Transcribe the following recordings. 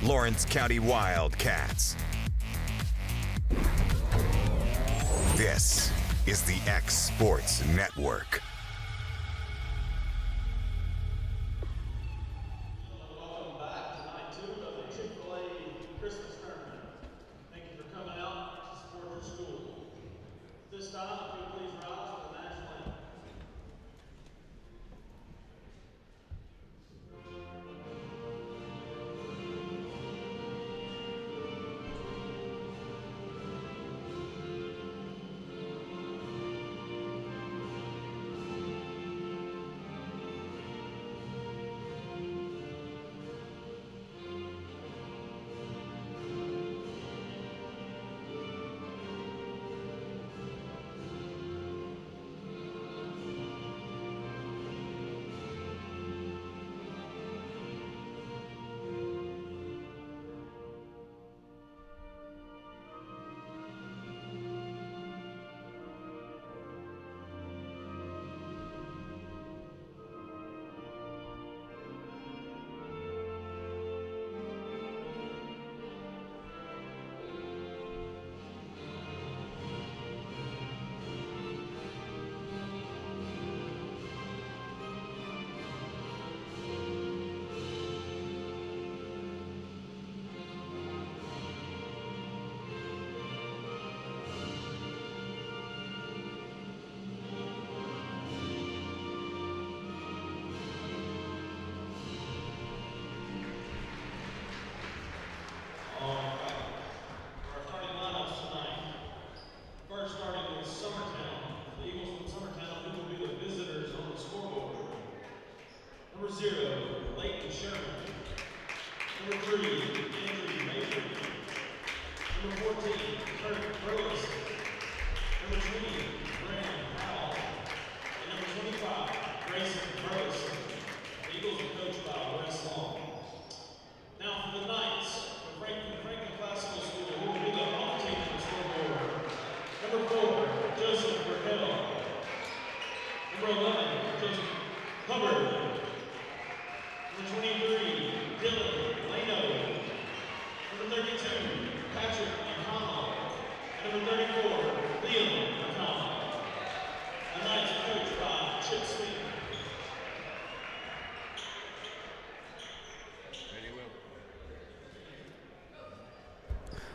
Lawrence County Wildcats. This is the X Sports Network. Welcome back to night 2 of the Chick-fil-A Christmas Tournament. Thank you for coming out to support your school. This time, if you please rise for the national anthem. Our starting lineups tonight. First, starting with Summertown. The Eagles from Summertown, who will be the visitors on the scoreboard. Number 0, Leighton Sherman. Number 3, Andrew Major. Number 14, Kurt Burleson. Number 20, Graham Powell. And number 25, Grayson Burleson. The Eagles are coached by Wes Long. Now for the Knights, the Franklin Classical School, who will be the home team on the scoreboard. Number 4, Joseph Burkell. Number 11, Joseph Hubbard. Number 23, Dylan Lano. Number 32, Patrick McConnell. And number 34, Liam McConnell. The Knights are coached by Chip Smith.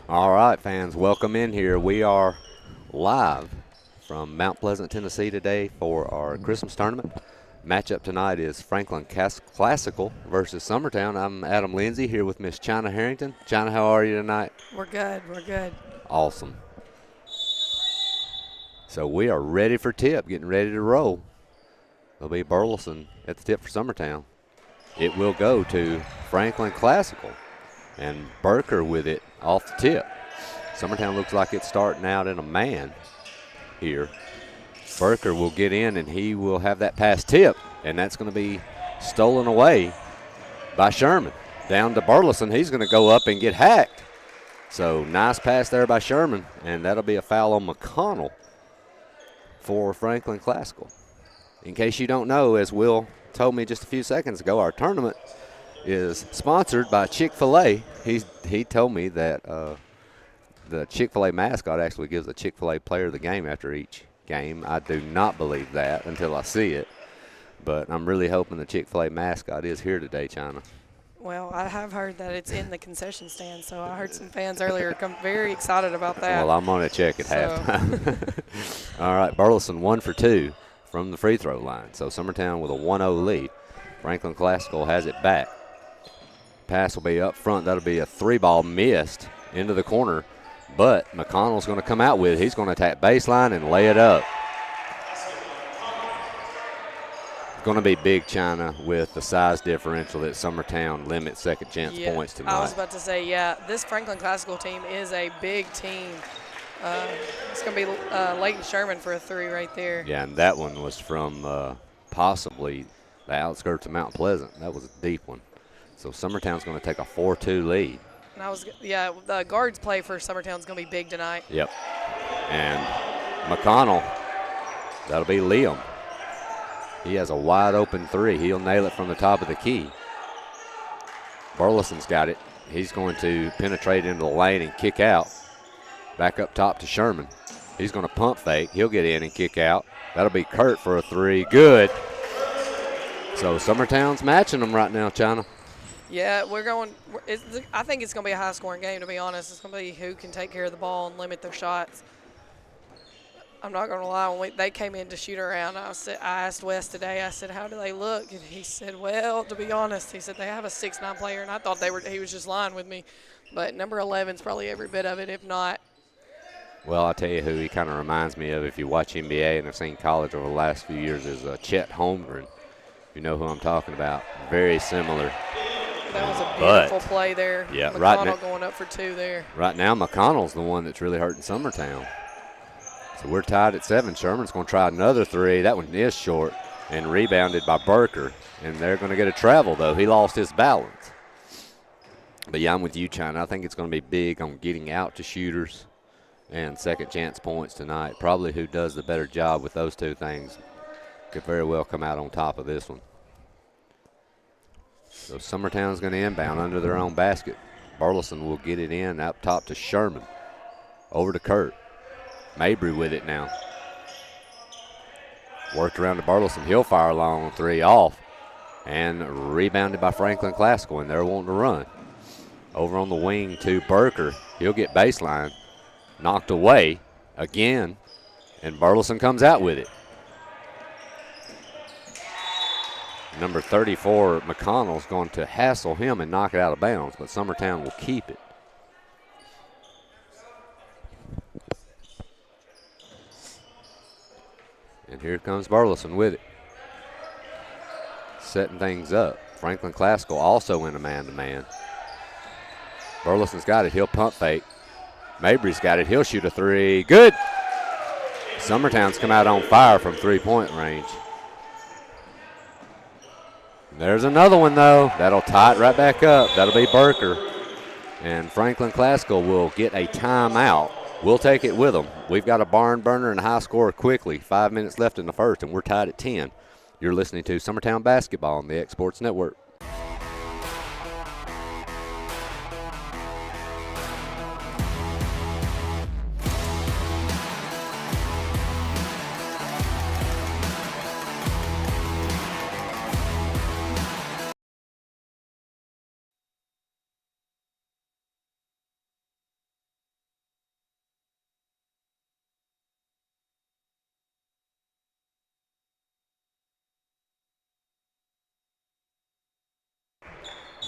All right, fans, welcome in here. We are live from Mount Pleasant, Tennessee today for our Christmas tournament. Matchup tonight is Franklin Classical versus Summertown. I'm Adam Lindsay here with Miss China Harrington. China, how are you tonight? We're good. Awesome. So we are ready for tip, getting ready to roll. There'll be Burleson at the tip for Summertown. It will go to Franklin Classical. And Burker with it off the tip. Summertown looks like it's starting out in a man here. Burker will get in, and he will have that pass tip, and that's going to be stolen away by Sherman. Down to Burleson. He's going to go up and get hacked. So nice pass there by Sherman, and that'll be a foul on McConnell for Franklin Classical. In case you don't know, as Will told me just a few seconds ago, our tournament is sponsored by Chick-fil-A. He told me that the Chick-fil-A mascot actually gives the Chick-fil-A player of the game after each game. I do not believe that until I see it, but I'm really hoping the Chick-fil-A mascot is here today, China. Well, I have heard that it's in the concession stand, so I heard some fans earlier come very excited about that. Well, I'm going to check at halftime. All right, Burleson 1 for 2 from the free throw line. So Summertown with a 1-0 lead. Franklin Classical has it back. Pass will be up front. That'll be a 3-ball missed into the corner, but McConnell's going to come out with it. He's going to attack baseline and lay it up. Going to be big, China, with the size differential that Summertown limits second chance points tonight. I was about to say, this Franklin Classical team is a big team. It's going to be Leighton Sherman for a 3 right there. Yeah, and that one was from possibly the outskirts of Mount Pleasant. That was a deep one. So Summertown's going to take a 4-2 lead. And the guards play for Summertown's going to be big tonight. Yep. And McConnell, that'll be Liam. He has a wide open 3. He'll nail it from the top of the key. Burleson's got it. He's going to penetrate into the lane and kick out. Back up top to Sherman. He's going to pump fake. He'll get in and kick out. That'll be Kurt for a three. Good. So Summertown's matching them right now, China. Yeah, I think it's going to be a high-scoring game, to be honest. It's going to be who can take care of the ball and limit their shots. I'm not going to lie. When they came in to shoot around, I asked Wes today, I said, how do they look? And he said, well, to be honest, he said they have a 6'9" player, and I thought he was just lying with me. But number 11's probably every bit of it, if not. Well, I'll tell you who he kind of reminds me of if you watch NBA and have seen college over the last few years is Chet Holmgren. You know who I'm talking about. Very similar. That was a beautiful play there. Yeah, McConnell going up for two there. Right now, McConnell's the one that's really hurting Summertown. So we're tied at 7. Sherman's going to try another three. That one is short and rebounded by Burker. And they're going to get a travel, though. He lost his balance. But, yeah, I'm with you, China. I think it's going to be big on getting out to shooters and second chance points tonight. Probably who does the better job with those two things could very well come out on top of this one. So Summertown's going to inbound under their own basket. Burleson will get it in up top to Sherman. Over to Kurt. Mabry with it now. Worked around to Burleson. He'll fire a long three off. And rebounded by Franklin Classical, and they're wanting to run. Over on the wing to Burker. He'll get baseline. Knocked away again, and Burleson comes out with it. Number 34, McConnell's going to hassle him and knock it out of bounds, but Summertown will keep it. And here comes Burleson with it. Setting things up. Franklin Classical also in a man-to-man. Burleson's got it. He'll pump fake. Mabry's got it. He'll shoot a three. Good. Summertown's come out on fire from three-point range. There's another one, though. That'll tie it right back up. That'll be Burker. And Franklin Classical will get a timeout. We'll take it with them. We've got a barn burner and a high score quickly. 5 minutes left in the first, and we're tied at 10. You're listening to Summertown Basketball on the X Sports Network.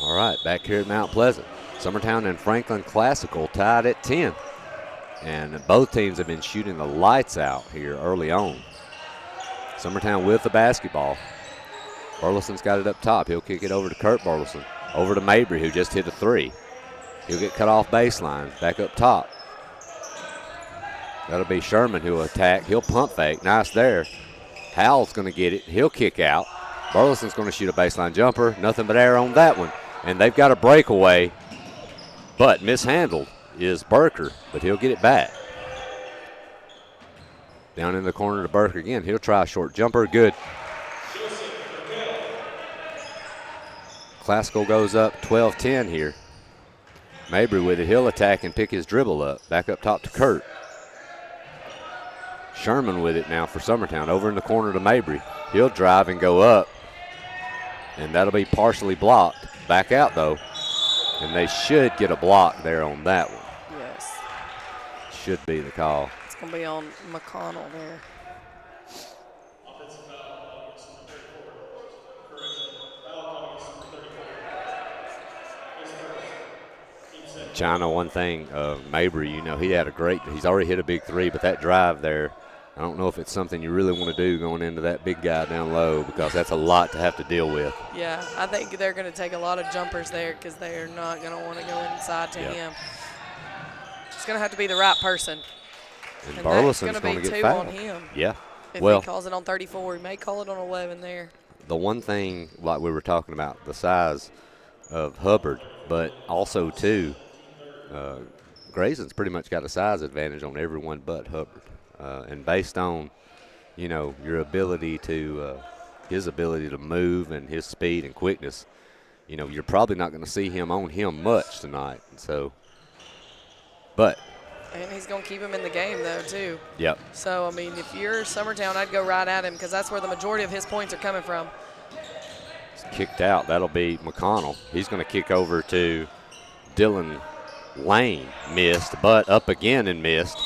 All right, back here at Mount Pleasant. Summertown and Franklin Classical tied at 10. And both teams have been shooting the lights out here early on. Summertown with the basketball. Burleson's got it up top. He'll kick it over to Kurt Burleson. Over to Mabry, who just hit a three. He'll get cut off baseline. Back up top. That'll be Sherman who will attack. He'll pump fake. Nice there. Howell's going to get it. He'll kick out. Burleson's going to shoot a baseline jumper. Nothing but air on that one. And they've got a breakaway, but mishandled is Burker, but he'll get it back. Down in the corner to Burker again. He'll try a short jumper. Good. Classical goes up 12-10 here. Mabry with it. He'll attack and pick his dribble up. Back up top to Kurt. Sherman with it now for Summertown. Over in the corner to Mabry. He'll drive and go up. And that'll be partially blocked. Back out, though. And they should get a block there on that one. Yes. Should be the call. It's going to be on McConnell there. Offensive foul against number 34. Correction. Foul call against number 34. China, one thing, Mabry, you know, he's already hit a big three, but that drive there, I don't know if it's something you really want to do going into that big guy down low because that's a lot to have to deal with. Yeah, I think they're going to take a lot of jumpers there because they're not going to want to go inside to him. It's going to have to be the right person. And Burleson's going to get fouled. On him. Yeah. If he calls it on 34, he may call it on 11 there. The one thing, like we were talking about, the size of Hubbard, but also, too, Grayson's pretty much got a size advantage on everyone but Hubbard. And based on, you know, your ability to, his ability to move and his speed and quickness, you're probably not going to see him on him much tonight. So, but. And he's going to keep him in the game, though, too. Yep. So, I mean, if you're Summertown, I'd go right at him because that's where the majority of his points are coming from. It's kicked out. That'll be McConnell. He's going to kick over to Dylan Lane. Missed, but up again and missed.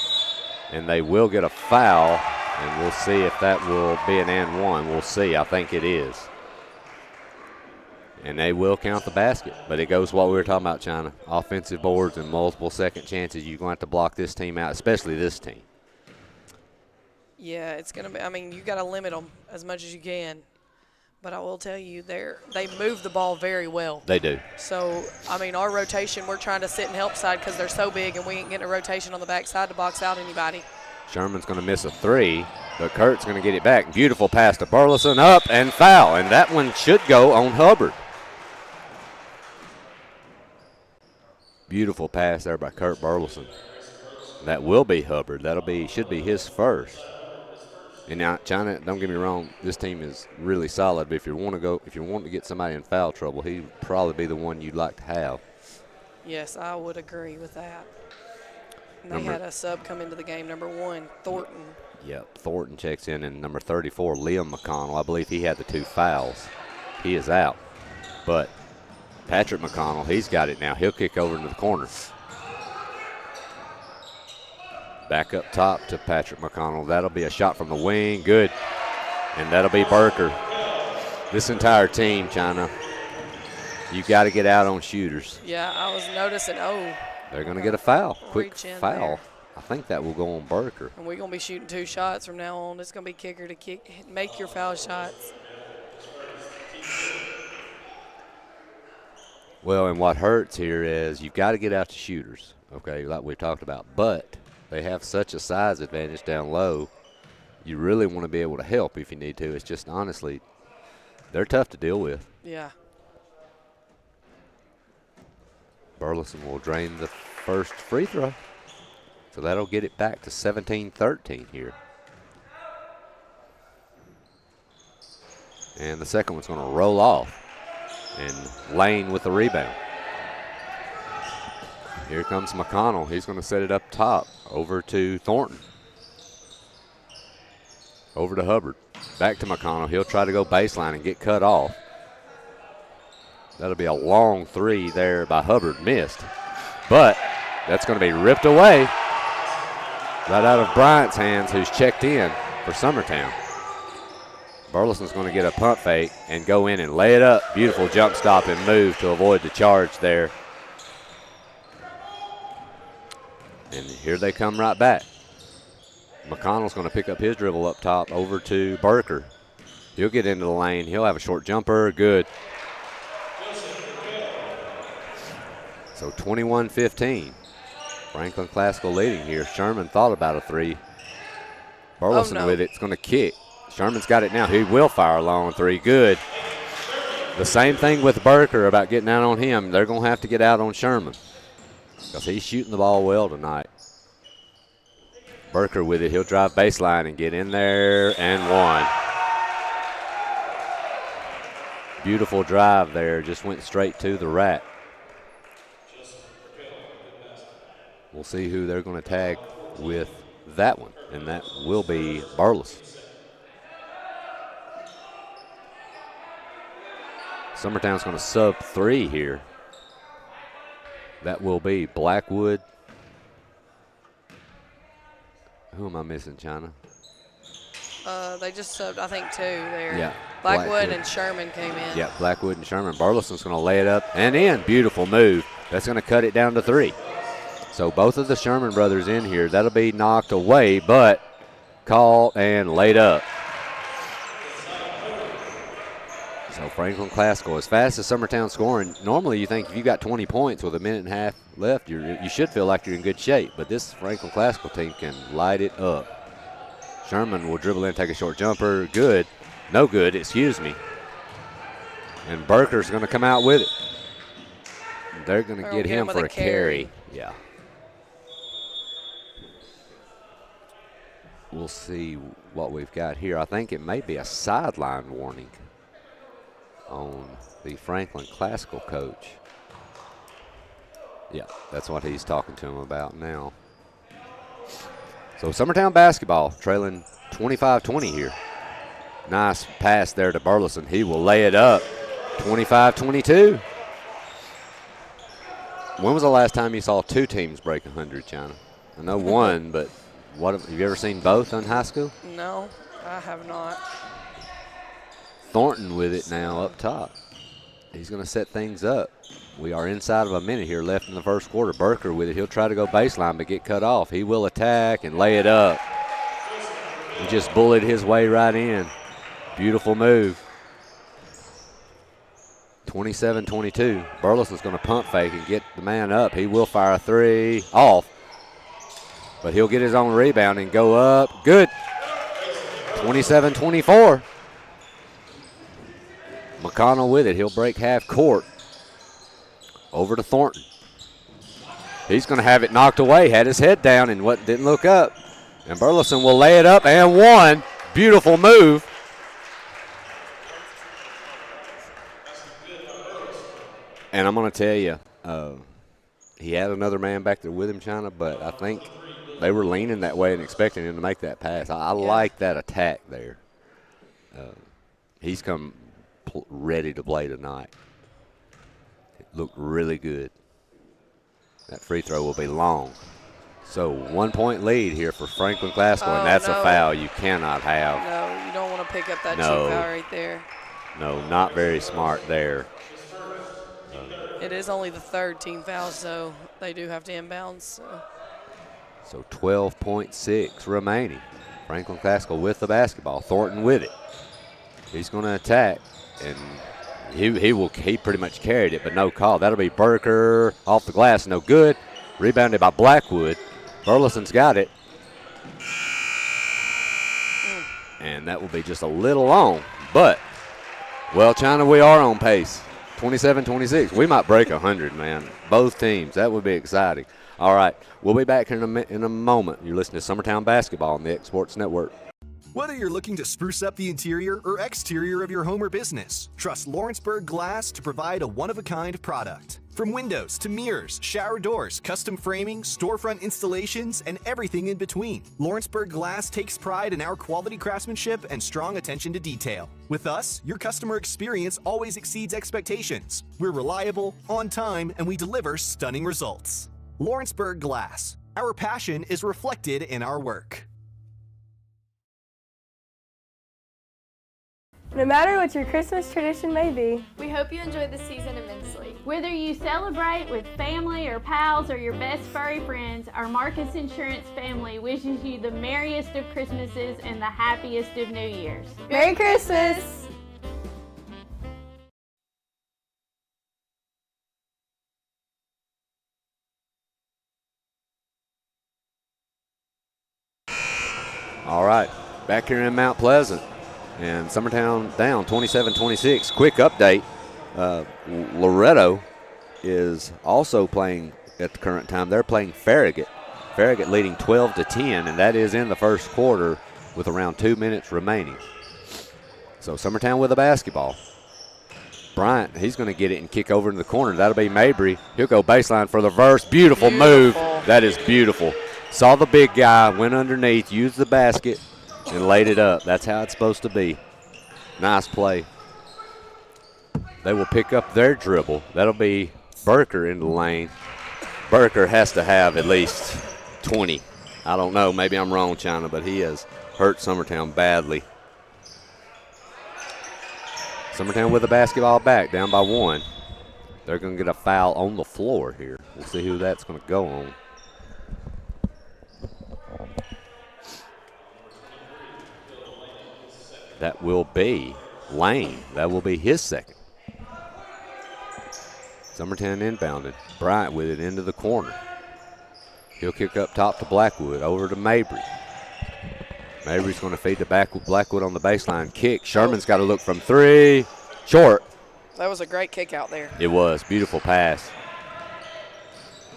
And they will get a foul, and we'll see if that will be an and one. We'll see. I think it is. And they will count the basket. But it goes what we were talking about, China. Offensive boards and multiple second chances. You're going to have to block this team out, especially this team. Yeah, it's going to be – I mean, you got to limit them as much as you can. But I will tell you, they move the ball very well. They do. So, I mean, our rotation, we're trying to sit and help side because they're so big and we ain't getting a rotation on the backside to box out anybody. Sherman's going to miss a three, but Kurt's going to get it back. Beautiful pass to Burleson, up and foul. And that one should go on Hubbard. Beautiful pass there by Kurt Burleson. That will be Hubbard. Should be his first. And now, China, don't get me wrong, this team is really solid. But if you want to get somebody in foul trouble, he'd probably be the one you'd like to have. Yes, I would agree with that. And they had a sub come into the game, number 1, Thornton. Yep, Thornton checks in, and number 34, Liam McConnell. I believe he had the 2 fouls. He is out. But Patrick McConnell, he's got it now. He'll kick over into the corner. Back up top to Patrick McConnell. That'll be a shot from the wing. Good. And that'll be Burker. This entire team, China, you got to get out on shooters. Yeah, I was noticing, they're going to get a foul. Quick foul. There. I think that will go on Burker. And we're going to be shooting 2 shots from now on. It's going to be kicker to kick, make your foul shots. Well, and what hurts here is you've got to get out to shooters, okay, like we talked about. But they have such a size advantage down low, you really want to be able to help if you need to. It's just, honestly, they're tough to deal with. Yeah. Burleson will drain the first free throw. So that'll get it back to 17-13 here. And the second one's going to roll off. And Lane with the rebound. Here comes McConnell. He's going to set it up top over to Thornton. Over to Hubbard. Back to McConnell. He'll try to go baseline and get cut off. That'll be a long 3 there by Hubbard. Missed. But that's going to be ripped away right out of Bryant's hands, who's checked in for Summertown. Burleson's going to get a pump fake and go in and lay it up. Beautiful jump stop and move to avoid the charge there. And here they come right back. McConnell's going to pick up his dribble up top over to Burker. He'll get into the lane. He'll have a short jumper. Good. So 21-15. Franklin Classical leading here. Sherman thought about a 3. Burleson with it. It's going to kick. Sherman's got it now. He will fire a long 3. Good. The same thing with Burker about getting out on him. They're going to have to get out on Sherman because he's shooting the ball well tonight. Burker with it. He'll drive baseline and get in there and one. Beautiful drive there. Just went straight to the rack. We'll see who they're going to tag with that one, and that will be Burleson. Summertown's going to sub 3 here. That will be Blackwood. Who am I missing, China? They just subbed, I think, 2 there. Yeah. Blackwood and Sherman came in. Yeah, Blackwood and Sherman. Burleson's going to lay it up and in. Beautiful move. That's going to cut it down to 3. So both of the Sherman brothers in here. That'll be knocked away, but called and laid up. So Franklin Classical, as fast as Summertown scoring, normally you think if you got 20 points with a minute and a half left, you should feel like you're in good shape. But this Franklin Classical team can light it up. Sherman will dribble in, take a short jumper. Good. No good, excuse me. And Burker's going to come out with it. They're going to get him for a carry. Yeah. We'll see what we've got here. I think it may be a sideline warning on the Franklin Classical coach. Yeah, that's what he's talking to him about now. So Summertown basketball trailing 25-20 here. Nice pass there to Burleson. He will lay it up. 25-22. When was the last time you saw two teams break 100, China? I know one, but have you ever seen both in high school? No, I have not. Thornton with it now up top. He's going to set things up. We are inside of a minute here left in the first quarter. Burker with it. He'll try to go baseline but get cut off. He will attack and lay it up. He just bullied his way right in. Beautiful move. 27-22. Burleson's going to pump fake and get the man up. He will fire a three off. But he'll get his own rebound and go up. Good. 27-24. McConnell with it. He'll break half court. Over to Thornton. He's going to have it knocked away. Had his head down and didn't look up. And Burleson will lay it up and one. Beautiful move. And I'm going to tell you, he had another man back there with him, China, but I think they were leaning that way and expecting him to make that pass. I like that attack there. He's come ready to play tonight. It looked really good. That free throw will be long. So 1 point lead here for Franklin Classical, and that's a foul you cannot have. No, you don't want to pick up that cheap foul right there. No, not very smart there. It is only the third team foul, so they do have to inbound. So 12.6 remaining. Franklin Classical with the basketball. Thornton with it. He's going to attack, and he pretty much carried it, but no call. That'll be Burker off the glass, no good. Rebounded by Blackwood. Burleson's got it. And that will be just a little long, but, well, China, we are on pace. 27-26. We might break 100, man. Both teams. That would be exciting. All right, we'll be back in a moment. You're listening to Summertown Basketball on the X Sports Network. Whether you're looking to spruce up the interior or exterior of your home or business, trust Lawrenceburg Glass to provide a one-of-a-kind product. From windows to mirrors, shower doors, custom framing, storefront installations, and everything in between, Lawrenceburg Glass takes pride in our quality craftsmanship and strong attention to detail. With us, your customer experience always exceeds expectations. We're reliable, on time, and we deliver stunning results. Lawrenceburg Glass. Our passion is reflected in our work. No matter what your Christmas tradition may be, we hope you enjoy the season immensely. Whether you celebrate with family or pals or your best furry friends, our Marcus Insurance family wishes you the merriest of Christmases and the happiest of New Years. Merry Christmas! All right, back here in Mount Pleasant. And Summertown down 27-26. Quick update. Loretto is also playing at the current time. They're playing Farragut. Farragut leading 12-10, and that is in the first quarter with around 2 minutes remaining. So Summertown with a basketball. Bryant, he's going to get it and kick over in the corner. That'll be Mabry. He'll go baseline for the verse. Beautiful move. That is beautiful. Saw the big guy, went underneath, used the basket, and laid it up. That's how it's supposed to be. Nice play. They will pick up their dribble. That'll be Burker in the lane. Burker has to have at least 20. I don't know. Maybe I'm wrong, China, but he has hurt Summertown badly. Summertown with the basketball back, down by 1. They're going to get a foul on the floor here. We'll see who that's going to go on. That will be Lane. That will be his second. Summertown inbounded. Bryant with it into the corner. He'll kick up top to Blackwood, over to Mabry. Mabry's going to feed to Blackwood on the baseline. Kick. Sherman's got to look from 3. Short. That was a great kick out there. It was. Beautiful pass.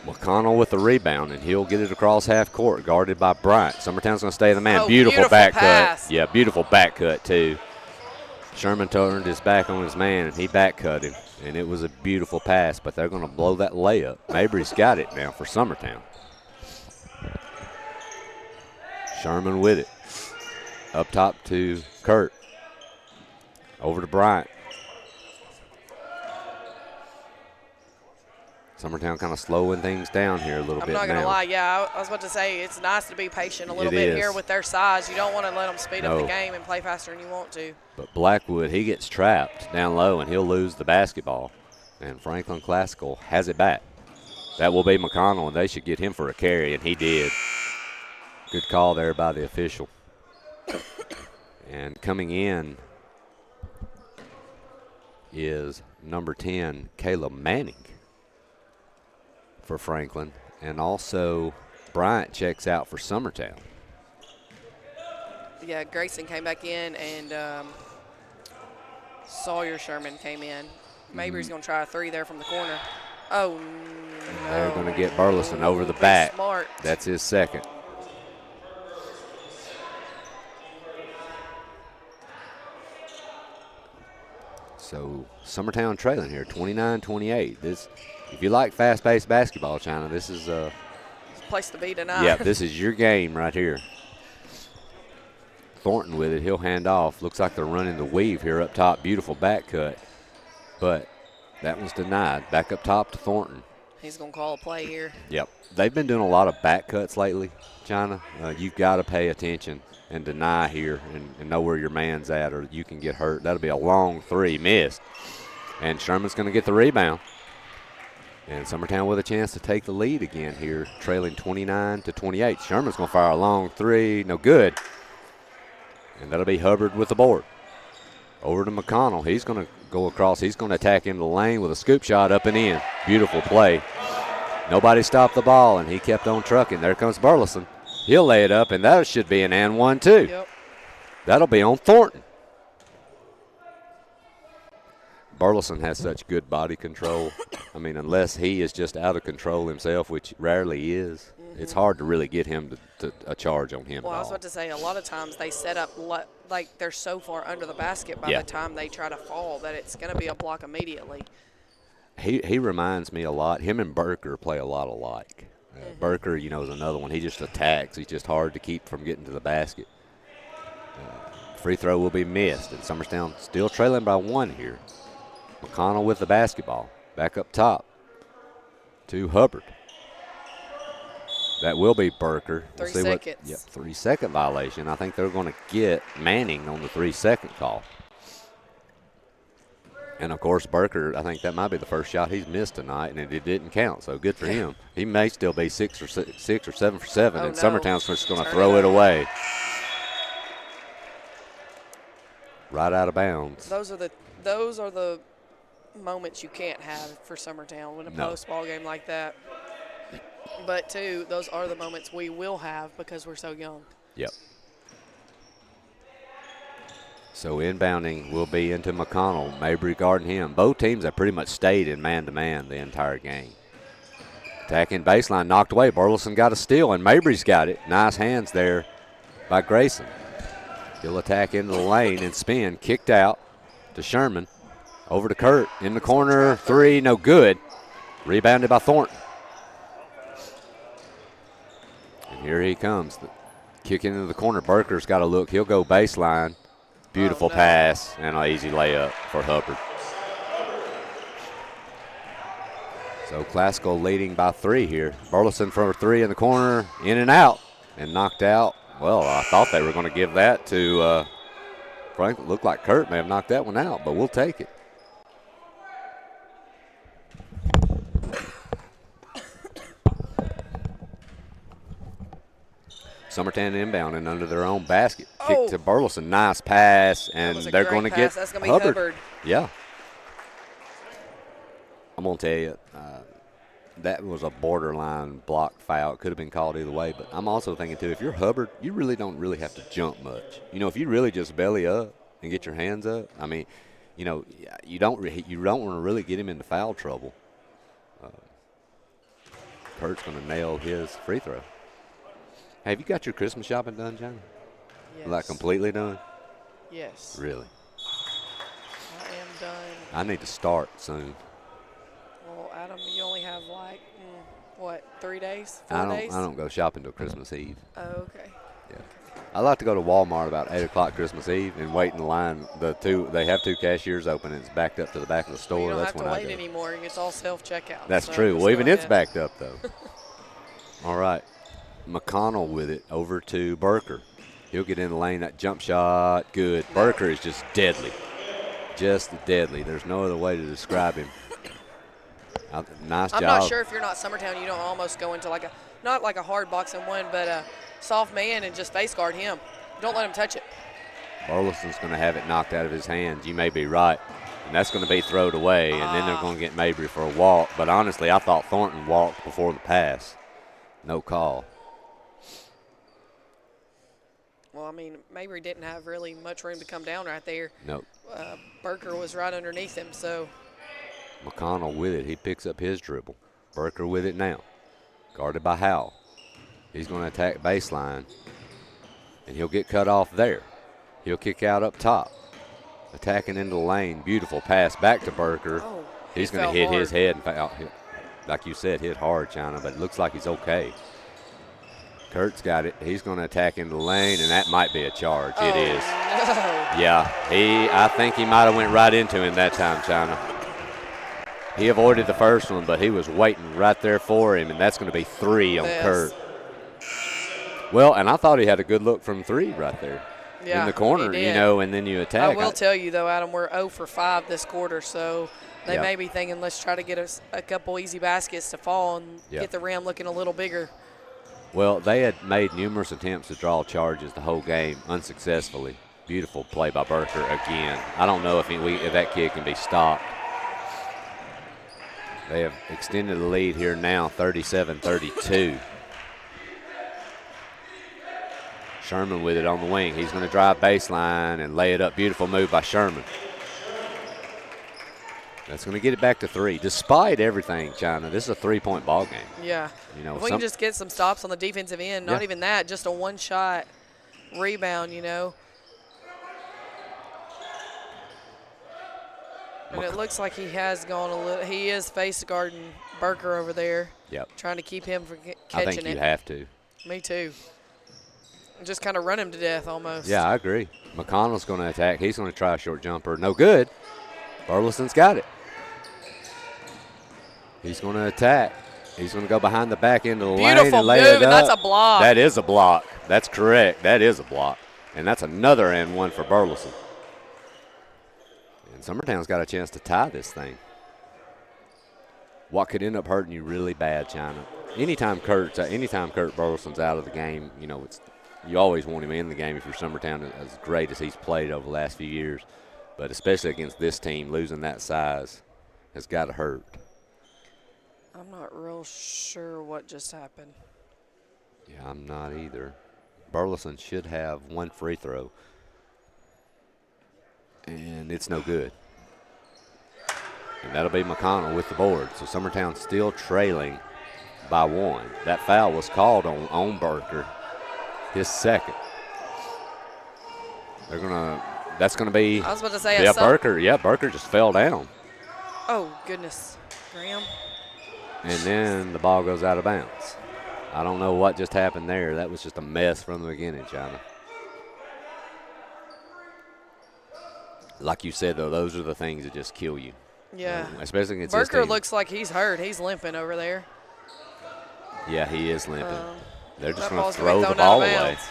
McConnell with the rebound, and he'll get it across half court, guarded by Bryant. Summertown's going to stay the man. Beautiful back cut. Yeah, beautiful back cut, too. Sherman turned his back on his man, and he back cut him, and it was a beautiful pass, but they're going to blow that layup. Mabry's got it now for Summertown. Sherman with it. Up top to Kurt. Over to Bryant. Summertown kind of slowing things down here a little bit now. I'm not going to lie. Yeah, I was about to say it's nice to be patient a little bit here with their size. You don't want to let them speed up the game and play faster than you want to. But Blackwood, he gets trapped down low, and he'll lose the basketball. And Franklin Classical has it back. That will be McConnell, and they should get him for a carry, and he did. Good call there by the official. And coming in is number 10, Caleb Manning for Franklin. And also Bryant checks out for Summertown. Yeah, Grayson came back in, and Sawyer Sherman came in. Mabry's going to try a three there from the corner. Oh, no. They're going to get Burleson over the back. Smart. That's his second. So Summertown trailing here, 29-28. This, if you like fast-paced basketball, China, this is place to be tonight. Yeah, this is your game right here. Thornton with it. He'll hand off. Looks like they're running the weave here up top. Beautiful back cut. But that one's denied. Back up top to Thornton. He's going to call a play here. Yep. They've been doing a lot of back cuts lately, China. You've got to pay attention and deny here and know where your man's at, or you can get hurt. That'll be a long three missed. And Sherman's going to get the rebound. And Summertown with a chance to take the lead again here, trailing 29-28. Sherman's going to fire a long three. No good. And that'll be Hubbard with the board. Over to McConnell. He's going to go across. He's going to attack into the lane with a scoop shot up and in. Beautiful play. Nobody stopped the ball, and he kept on trucking. There comes Burleson. He'll lay it up, and that should be an and one, too. Yep. That'll be on Thornton. Burleson has such good body control. I mean, unless he is just out of control himself, which rarely is, it's hard to really get him to a charge on him. Well, I was about to say, a lot of times they set up like they're so far under the basket by the time they try to fall that it's going to be a block immediately. He reminds me a lot. Him and Burker play a lot alike. Burker, is another one. He just attacks. He's just hard to keep from getting to the basket. Free throw will be missed, and Summertown still trailing by one here. McConnell with the basketball. Back up top to Hubbard. That will be Burker. 3 seconds. 3-second violation. I think they're going to get Manning on the 3-second call. And, of course, Burker, I think that might be the first shot he's missed tonight, and it didn't count, so good for him. He may still be 6 or 7 for 7, and Summertown's just going to throw it away. Right out of bounds. Those are the moments you can't have for Summertown in a post ball game like that. But, too, those are the moments we will have because we're so young. Yep. So inbounding will be into McConnell. Mabry guarding him. Both teams have pretty much stayed in man-to-man the entire game. Attacking baseline, knocked away. Burleson got a steal, and Mabry's got it. Nice hands there by Grayson. He'll attack into the lane and spin. Kicked out to Sherman. Over to Kurt. In the corner. Three, no good. Rebounded by Thornton. And here he comes. Kicking into the corner. Burker's got to look. He'll go baseline. Beautiful pass and an easy layup for Hubbard. So Classical leading by 3 here. Burleson for 3 in the corner, in and out, and knocked out. Well, I thought they were going to give that to Franklin. Looked like Kurt may have knocked that one out, but we'll take it. Summertown inbound and under their own basket. Kick to Burleson. Nice pass, and they're going to get That's going to be Hubbard. Yeah. I'm going to tell you, that was a borderline block foul. It could have been called either way, but I'm also thinking, too, if you're Hubbard, you really don't have to jump much. If you really just belly up and get your hands up, I mean, you don't want to really get him into foul trouble. Kurt's going to nail his free throw. Have you got your Christmas shopping done, John? Yes. Like completely done? Yes. Really? I need to start soon. Well, Adam, you only have like, 3 days? 4 days? I don't go shopping till Christmas Eve. Oh, okay. Yeah. I like to go to Walmart about 8 o'clock Christmas Eve and wait in line. They have 2 cashiers open, and it's backed up to the back of the store. You don't That's have to when wait I go. anymore. It's all self-checkout. That's so true. just Well, go even it's ahead. backed up, though. All right. McConnell with it over to Burker. He'll get in the lane. That jump shot, good. Burker is just deadly. Just deadly. There's no other way to describe him. Nice job. I'm not sure if you're not Summertown, you don't almost go into not like a hard boxing one, but a soft man and just face guard him. Don't let him touch it. Burleson's going to have it knocked out of his hands. You may be right. And that's going to be thrown away, and then they're going to get Mabry for a walk. But honestly, I thought Thornton walked before the pass. No call. Well, I mean, Mabry didn't have really much room to come down right there. Nope. Burker was right underneath him, so. McConnell with it. He picks up his dribble. Burker with it now. Guarded by Howell. He's going to attack baseline, and he'll get cut off there. He'll kick out up top. Attacking into the lane. Beautiful pass back to Burker. Oh, he's going to hit his head. Like you said, hit hard, China, but it looks like he's okay. Kurt's got it. He's going to attack into the lane, and that might be a charge. It is. No. Yeah, I think he might have went right into him that time, China. He avoided the first one, but he was waiting right there for him, and that's going to be 3 on Kurt. Well, and I thought he had a good look from 3 right there. Yeah, in the corner, he did. and then you attack. I will tell you, though, Adam, we're 0 for 5 this quarter, so they may be thinking, let's try to get us a couple easy baskets to fall and get the rim looking a little bigger. Well, they had made numerous attempts to draw charges the whole game unsuccessfully. Beautiful play by Burker again. I don't know if that kid can be stopped. They have extended the lead here now, 37-32. Sherman with it on the wing. He's going to drive baseline and lay it up. Beautiful move by Sherman. That's going to get it back to 3. Despite everything, China, this is a 3-point ball game. Yeah. If we can just get some stops on the defensive end, not even that, just a one-shot rebound, And it looks like he has gone a little. He is face guarding Burker over there. Yep. Trying to keep him from catching it. I think you have to. Me too. Just kind of run him to death almost. Yeah, I agree. McConnell's going to attack. He's going to try a short jumper. No good. Burleson's got it. He's going to attack. He's going to go behind the back end of the lane and lay it up. Beautiful move, and that's a block. That is a block. That's correct. That is a block. And that's another and one for Burleson. And Summertown's got a chance to tie this thing. What could end up hurting you really bad, China? Anytime Kurt Burleson's out of the game, you always want him in the game if you're Summertown, as great as he's played over the last few years. But especially against this team, losing that size has got to hurt. I'm not real sure what just happened. Yeah, I'm not either. Burleson should have 1 free throw. And it's no good. And that'll be McConnell with the board. So Summertown still trailing by 1. That foul was called on Burker. His second. That's gonna be. I was about to say. Burker just fell down. Oh goodness, Graham. And then the ball goes out of bounds. I don't know what just happened there. That was just a mess from the beginning, China. Like you said, though, those are the things that just kill you. Yeah. Especially against this Burker team. looks like he's hurt. He's limping over there. Yeah, he is limping. They're just That going ball's to gonna be throw the thrown out of ball away. bounds.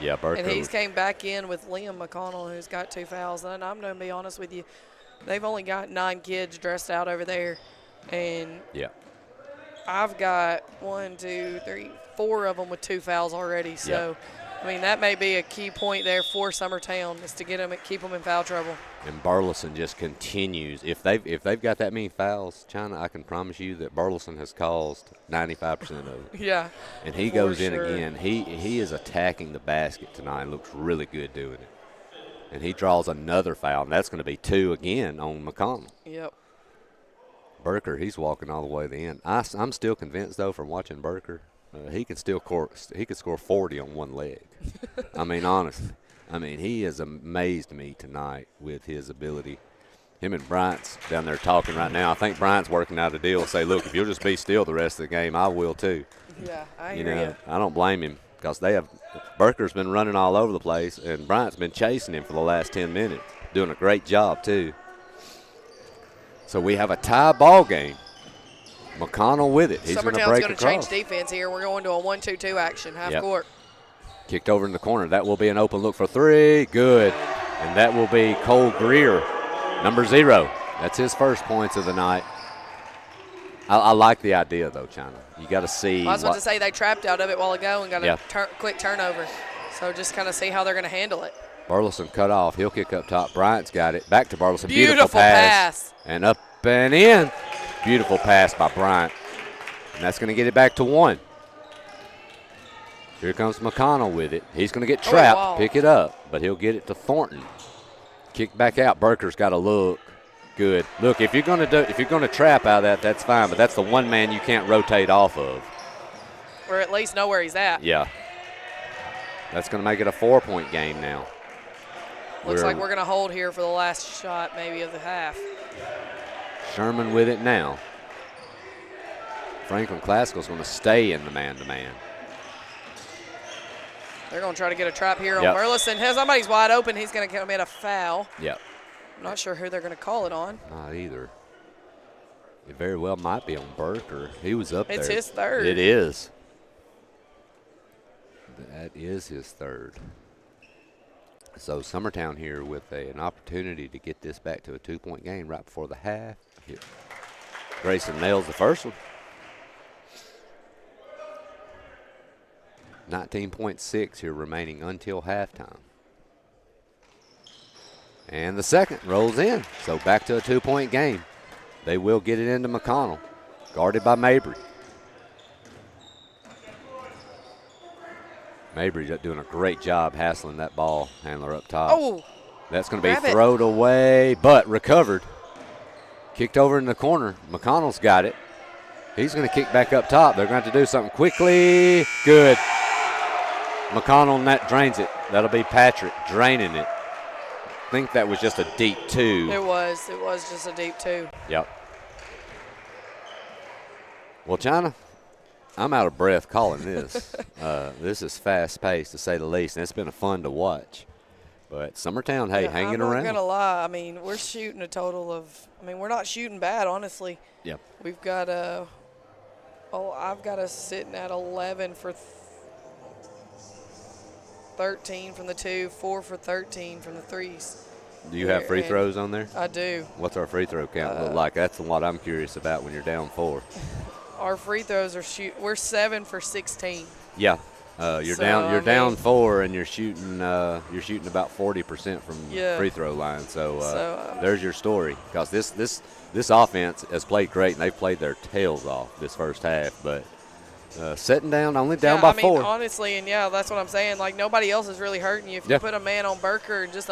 Yeah, Burker. And he's came back in with Liam McConnell, who's got 2 fouls. And I'm going to be honest with you, they've only got 9 kids dressed out over there. And I've got 1, 2, 3, 4 of them with 2 fouls already. So, I mean, that may be a key point there for Summertown is to keep them in foul trouble. And Burleson just continues. If they've got that many fouls, China, I can promise you that Burleson has caused 95% of it. Yeah. And he goes in again. He is attacking the basket tonight. Looks really good doing it. And he draws another foul, and that's going to be 2 again on McConnell. Yep. Burker, he's walking all the way to the end. I'm still convinced, though, from watching Burker, he could score 40 on one leg. I mean, honestly. I mean, he has amazed me tonight with his ability. Him and Bryant's down there talking right now. I think Bryant's working out a deal. Say, look, if you'll just be still the rest of the game, I will too. Yeah, I hear you. I don't blame him because Burker's been running all over the place, and Bryant's been chasing him for the last 10 minutes, doing a great job too. So we have a tie ball game. McConnell with it. He's going to break across. Summertown's going to change defense here. We're going to a 1-2-2 action, half court. Kicked over in the corner. That will be an open look for three. Good. And that will be Cole Greer, number 0. That's his first points of the night. I like the idea, though, China. You got to see. I was about to say they trapped out of it a while ago and got a quick turnover. So just kind of see how they're going to handle it. Burleson cut off. He'll kick up top. Bryant's got it. Back to Burleson. Beautiful pass. And up and in. Beautiful pass by Bryant. And that's going to get it back to 1. Here comes McConnell with it. He's going to get trapped, pick it up, but he'll get it to Thornton. Kick back out. Burker's got to look. Good. Look, if you're going to trap out of that, that's fine, but that's the one man you can't rotate off of. Or at least know where he's at. Yeah. That's going to make it a 4-point game now. Looks like we're going to hold here for the last shot maybe of the half. Sherman with it now. Franklin Classical's going to stay in the man-to-man. They're going to try to get a trap here on Burleson. Somebody's wide open. He's going to commit a foul. Yep. I'm not sure who they're going to call it on. Not either. It very well might be on Burker. He was up there. It's his third. It is. That is his third. So Summertown here with an opportunity to get this back to a 2-point game right before the half. Here. Grayson nails the first one. 19.6 here remaining until halftime. And the second rolls in. So back to a 2-point game. They will get it into McConnell. Guarded by Mabry. Mabry doing a great job hassling that ball handler up top. Oh, that's going to be thrown away, but recovered. Kicked over in the corner. McConnell's got it. He's going to kick back up top. They're going to have to do something quickly. Good. McConnell net drains it. That'll be Patrick draining it. I think that was just a deep 2. It was just a deep 2. Yep. Well, China, I'm out of breath calling this. This is fast-paced, to say the least, and it's been fun to watch. But Summertown, hanging around. I'm not going to lie. I mean, we're shooting a total of – we're not shooting bad, honestly. Yep. We've got I've got us sitting at 11 for 13 from the 2, 4 for 13 from the 3s. Do you have free throws on there? I do. What's our free throw count look like? That's what I'm curious about when you're down 4. Our free throws we're 7 for 16. Yeah. You're down 4 and you're shooting about 40% from free throw line. So there's your story. Because this offense has played great and they've played their tails off this first half, but sitting down, only down by 4. Honestly, and that's what I'm saying. Like, nobody else is really hurting you. If you put a man on Burker and just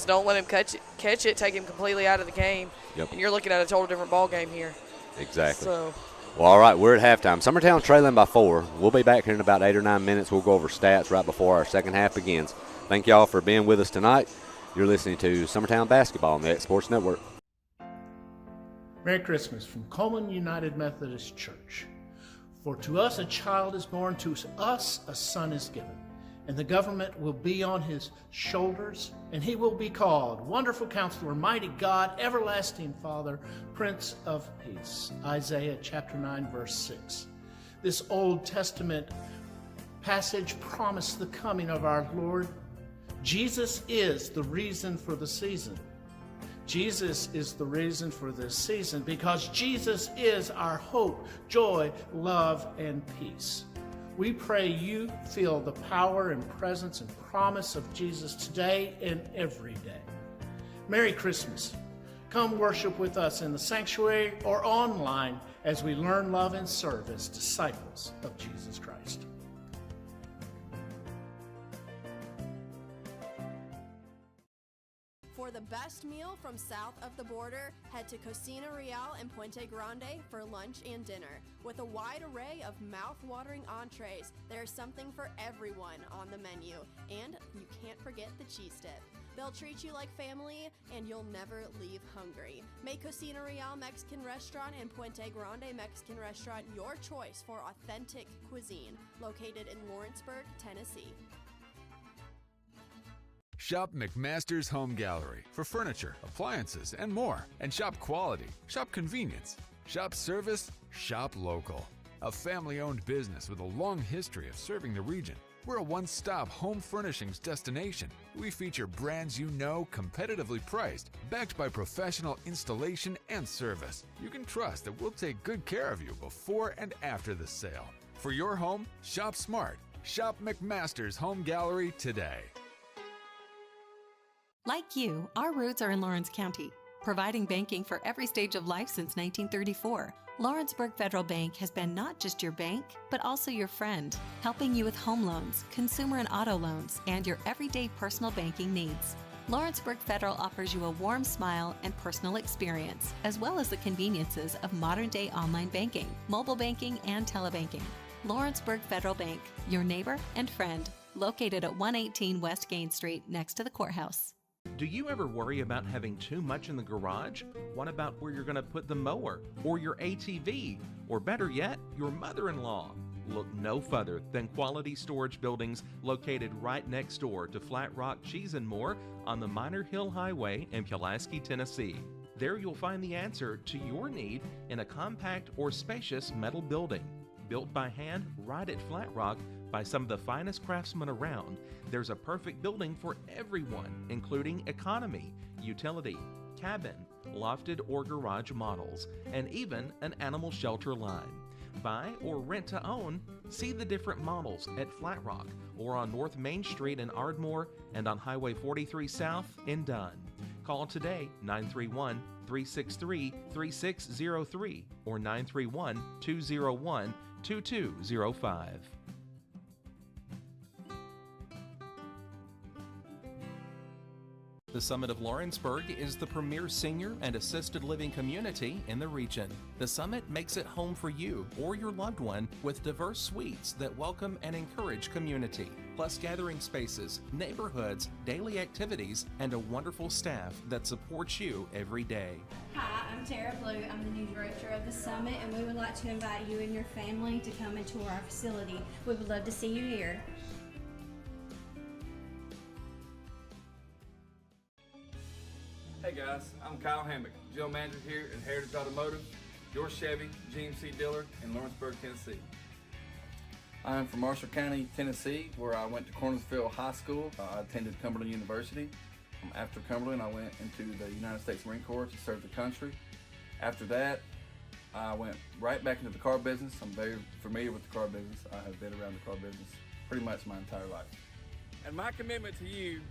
don't let him catch it, take him completely out of the game. Yep. And you're looking at a total different ball game here. Exactly. So. Well, all right, we're at halftime. Summertown trailing by 4. We'll be back here in about 8 or 9 minutes. We'll go over stats right before our second half begins. Thank y'all for being with us tonight. You're listening to Summertown Basketball on the X Sports Network. Merry Christmas from Coleman United Methodist Church. For to us a child is born, to us a son is given, and the government will be on his shoulders, and he will be called Wonderful Counselor, Mighty God, Everlasting Father, Prince of Peace. Isaiah chapter 9, verse 6. This Old Testament passage promised the coming of our Lord. Jesus is the reason for the season. Jesus is the reason for this season because Jesus is our hope, joy, love, and peace. We pray you feel the power and presence and promise of Jesus today and every day. Merry Christmas. Come worship with us in the sanctuary or online as we learn, love, and serve as disciples of Jesus Christ. For For the best meal from south of the border, head to Cocina Real and Puente Grande for lunch and dinner. With a wide array of mouth-watering entrees, there's something for everyone on the menu. And you can't forget the cheese dip. They'll treat you like family, and you'll never leave hungry. Make Cocina Real Mexican Restaurant and Puente Grande Mexican Restaurant your choice for authentic cuisine, located in Lawrenceburg, Tennessee. Shop McMaster's Home Gallery for furniture, appliances, and more. And shop quality, shop convenience, shop service, shop local. A family-owned business with a long history of serving the region. We're a one-stop home furnishings destination. We feature brands you know, competitively priced, backed by professional installation and service. You can trust that we'll take good care of you before and after the sale. For your home, shop smart. Shop McMaster's Home Gallery today. Like you, our roots are in Lawrence County, providing banking for every stage of life since 1934. Lawrenceburg Federal Bank has been not just your bank, but also your friend, helping you with home loans, consumer and auto loans, and your everyday personal banking needs. Lawrenceburg Federal offers you a warm smile and personal experience, as well as the conveniences of modern-day online banking, mobile banking, and telebanking. Lawrenceburg Federal Bank, your neighbor and friend, located at 118 West Gain Street next to the courthouse. Do you ever worry about having too much in the garage? What about where you're going to put the mower, or your ATV, or better yet, your mother-in-law? Look no further than Quality Storage Buildings located right next door to Flat Rock Cheese and More on the Minor Hill Highway in Pulaski, Tennessee. There you'll find the answer to your need in a compact or spacious metal building. Built by hand right at Flat Rock by some of the finest craftsmen around, there's a perfect building for everyone, including economy, utility, cabin, lofted or garage models, and even an animal shelter line. Buy or rent to own, see the different models at Flat Rock or on North Main Street in Ardmore and on Highway 43 South in Dunn. Call today 931-363-3603 or 931-201-2205. The Summit of Lawrenceburg is the premier senior and assisted living community in the region. The Summit makes it home for you or your loved one with diverse suites that welcome and encourage community, plus gathering spaces, neighborhoods, daily activities, and a wonderful staff that supports you every day. Hi, I'm Tara Blue. I'm the new director of the Summit, and we would like to invite you and your family to come and tour our facility. We would love to see you here. Hey guys, I'm Kyle Hammock, General Manager here at Heritage Automotive, your Chevy GMC dealer in Lawrenceburg, Tennessee. I'm from Marshall County, Tennessee, where I went to Cornersville High School. I attended Cumberland University. After Cumberland, I went into the United States Marine Corps to serve the country. After that, I went right back into the car business. I'm very familiar with the car business. I have been around the car business pretty much my entire life. And my commitment to you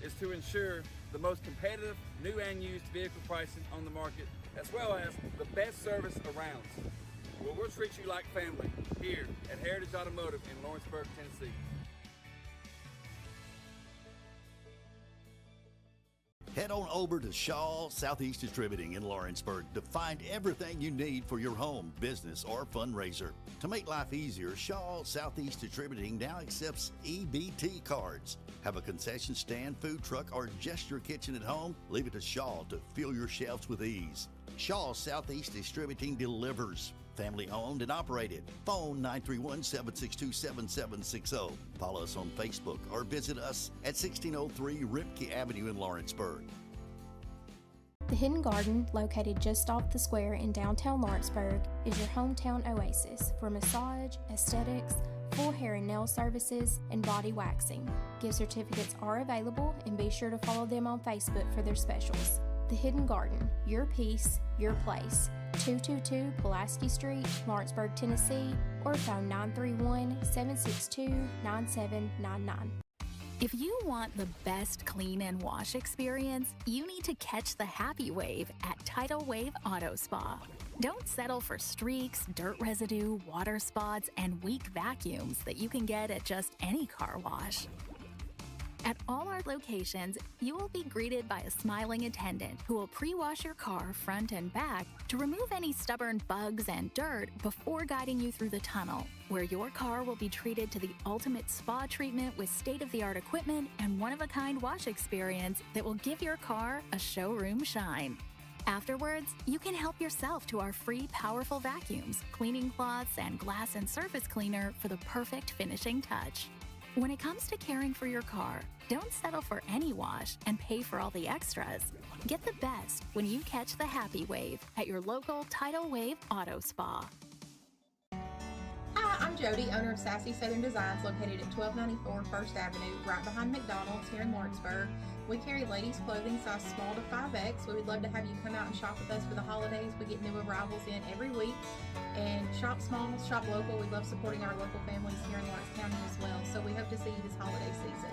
is to ensure the most competitive new and used vehicle pricing on the market, as well as the best service around. Well, we'll treat you like family here at Heritage Automotive in Lawrenceburg, Tennessee. Head on over to Shaw Southeast Distributing in Lawrenceburg to find everything you need for your home, business, or fundraiser. To make life easier, Shaw Southeast Distributing now accepts EBT cards. Have a concession stand, food truck, or just your kitchen at home? Leave it to Shaw to fill your shelves with ease. Shaw Southeast Distributing delivers. Family owned and operated. Phone 931-762-7760. Follow us on Facebook or visit us at 1603 Ripke Avenue in Lawrenceburg. The Hidden Garden, located just off the square in downtown Lawrenceburg, is your hometown oasis for massage, aesthetics, full hair and nail services, and body waxing. Gift certificates are available, and be sure to follow them on Facebook for their specials. The Hidden Garden, your peace, your place. 222 Pulaski Street, Lawrenceburg, Tennessee, or phone 931-762-9799. If you want the best clean and wash experience, you need to catch the happy wave at Tidal Wave Auto Spa. Don't settle for streaks, dirt residue, water spots, and weak vacuums that you can get at just any car wash. At all our locations, you will be greeted by a smiling attendant who will pre-wash your car front and back to remove any stubborn bugs and dirt before guiding you through the tunnel, where your car will be treated to the ultimate spa treatment with state-of-the-art equipment and one-of-a-kind wash experience that will give your car a showroom shine. Afterwards, you can help yourself to our free powerful vacuums, cleaning cloths, and glass and surface cleaner for the perfect finishing touch. When it comes to caring for your car, don't settle for any wash and pay for all the extras. Get the best when you catch the Happy Wave at your local Tidal Wave Auto Spa. Hi, I'm Jody, owner of Sassy Southern Designs, located at 1294 First Avenue, right behind McDonald's here in Lawrenceburg. We carry ladies' clothing size small to 5X. We would love to have you come out and shop with us for the holidays. We get new arrivals in every week. And shop small, shop local. We love supporting our local families here in Lawrence County as well. So we hope to see you this holiday season.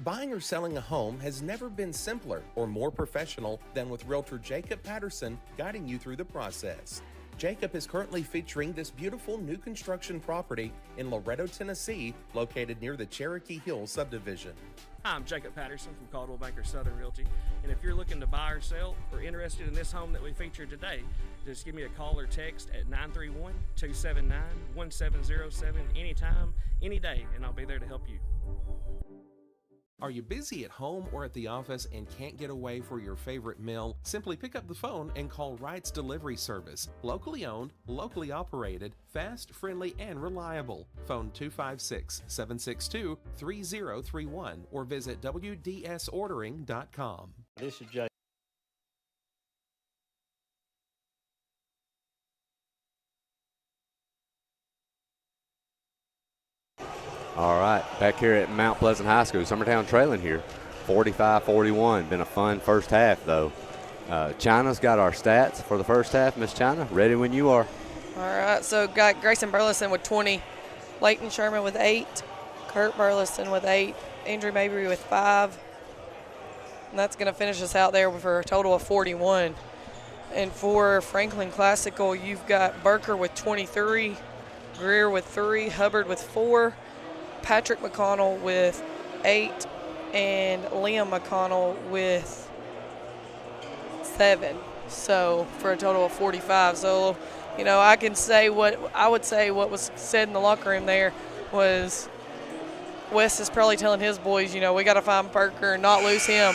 Buying or selling a home has never been simpler or more professional than with Realtor Jacob Patterson guiding you through the process. Jacob is currently featuring this beautiful new construction property in Loretto, Tennessee, located near the Cherokee Hills subdivision. Hi, I'm Jacob Patterson from Caldwell Banker Southern Realty, and if you're looking to buy or sell or interested in this home that we featured today, just give me a call or text at 931-279-1707 anytime, any day, and I'll be there to help you. Are you busy at home or at the office and can't get away for your favorite meal? Simply pick up the phone and call Wright's Delivery Service. Locally owned, locally operated, fast, friendly, and reliable. Phone 256-762-3031 or visit WDSordering.com. This is Jay. All right, back here at Mount Pleasant High School, Summertown trailing here, 45-41. Been a fun first half, though. China's got our stats for the first half. Miss China, ready when you are. All right, so got Grayson Burleson with 20, Leighton Sherman with 8, Kurt Burleson with 8, Andrew Mabry with 5. And that's going to finish us out there for a total of 41. And for Franklin Classical, you've got Burker with 23, Greer with 3, Hubbard with 4, Patrick McConnell with 8, and Liam McConnell with 7. So for a total of 45. So, you know, I would say what was said in the locker room there was Wes is probably telling his boys, you know, we got to find Burker and not lose him.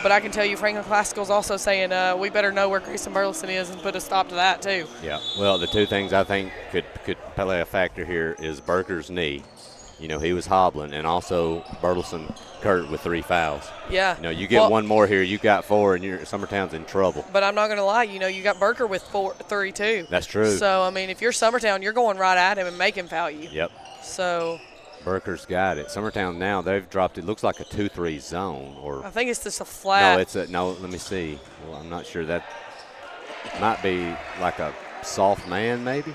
But I can tell you Franklin Classical's also saying we better know where Grayson Burleson is and put a stop to that too. Yeah, well, the two things I think could play a factor here is Burker's knee. You know, he was hobbling, and also Burleson Kurt with 3 fouls. Yeah. You know, you get one more here, you got 4, and Summertown's in trouble. But I'm not going to lie, you know, you got Burker with 3 too. That's true. So, I mean, if you're Summertown, you're going right at him and make him foul you. Yep. So Burker's got it. Summertown now, they've dropped it. Looks like a 2-3 zone. Or I think it's just a flat. No, let me see. Well, I'm not sure. That might be like a soft man maybe.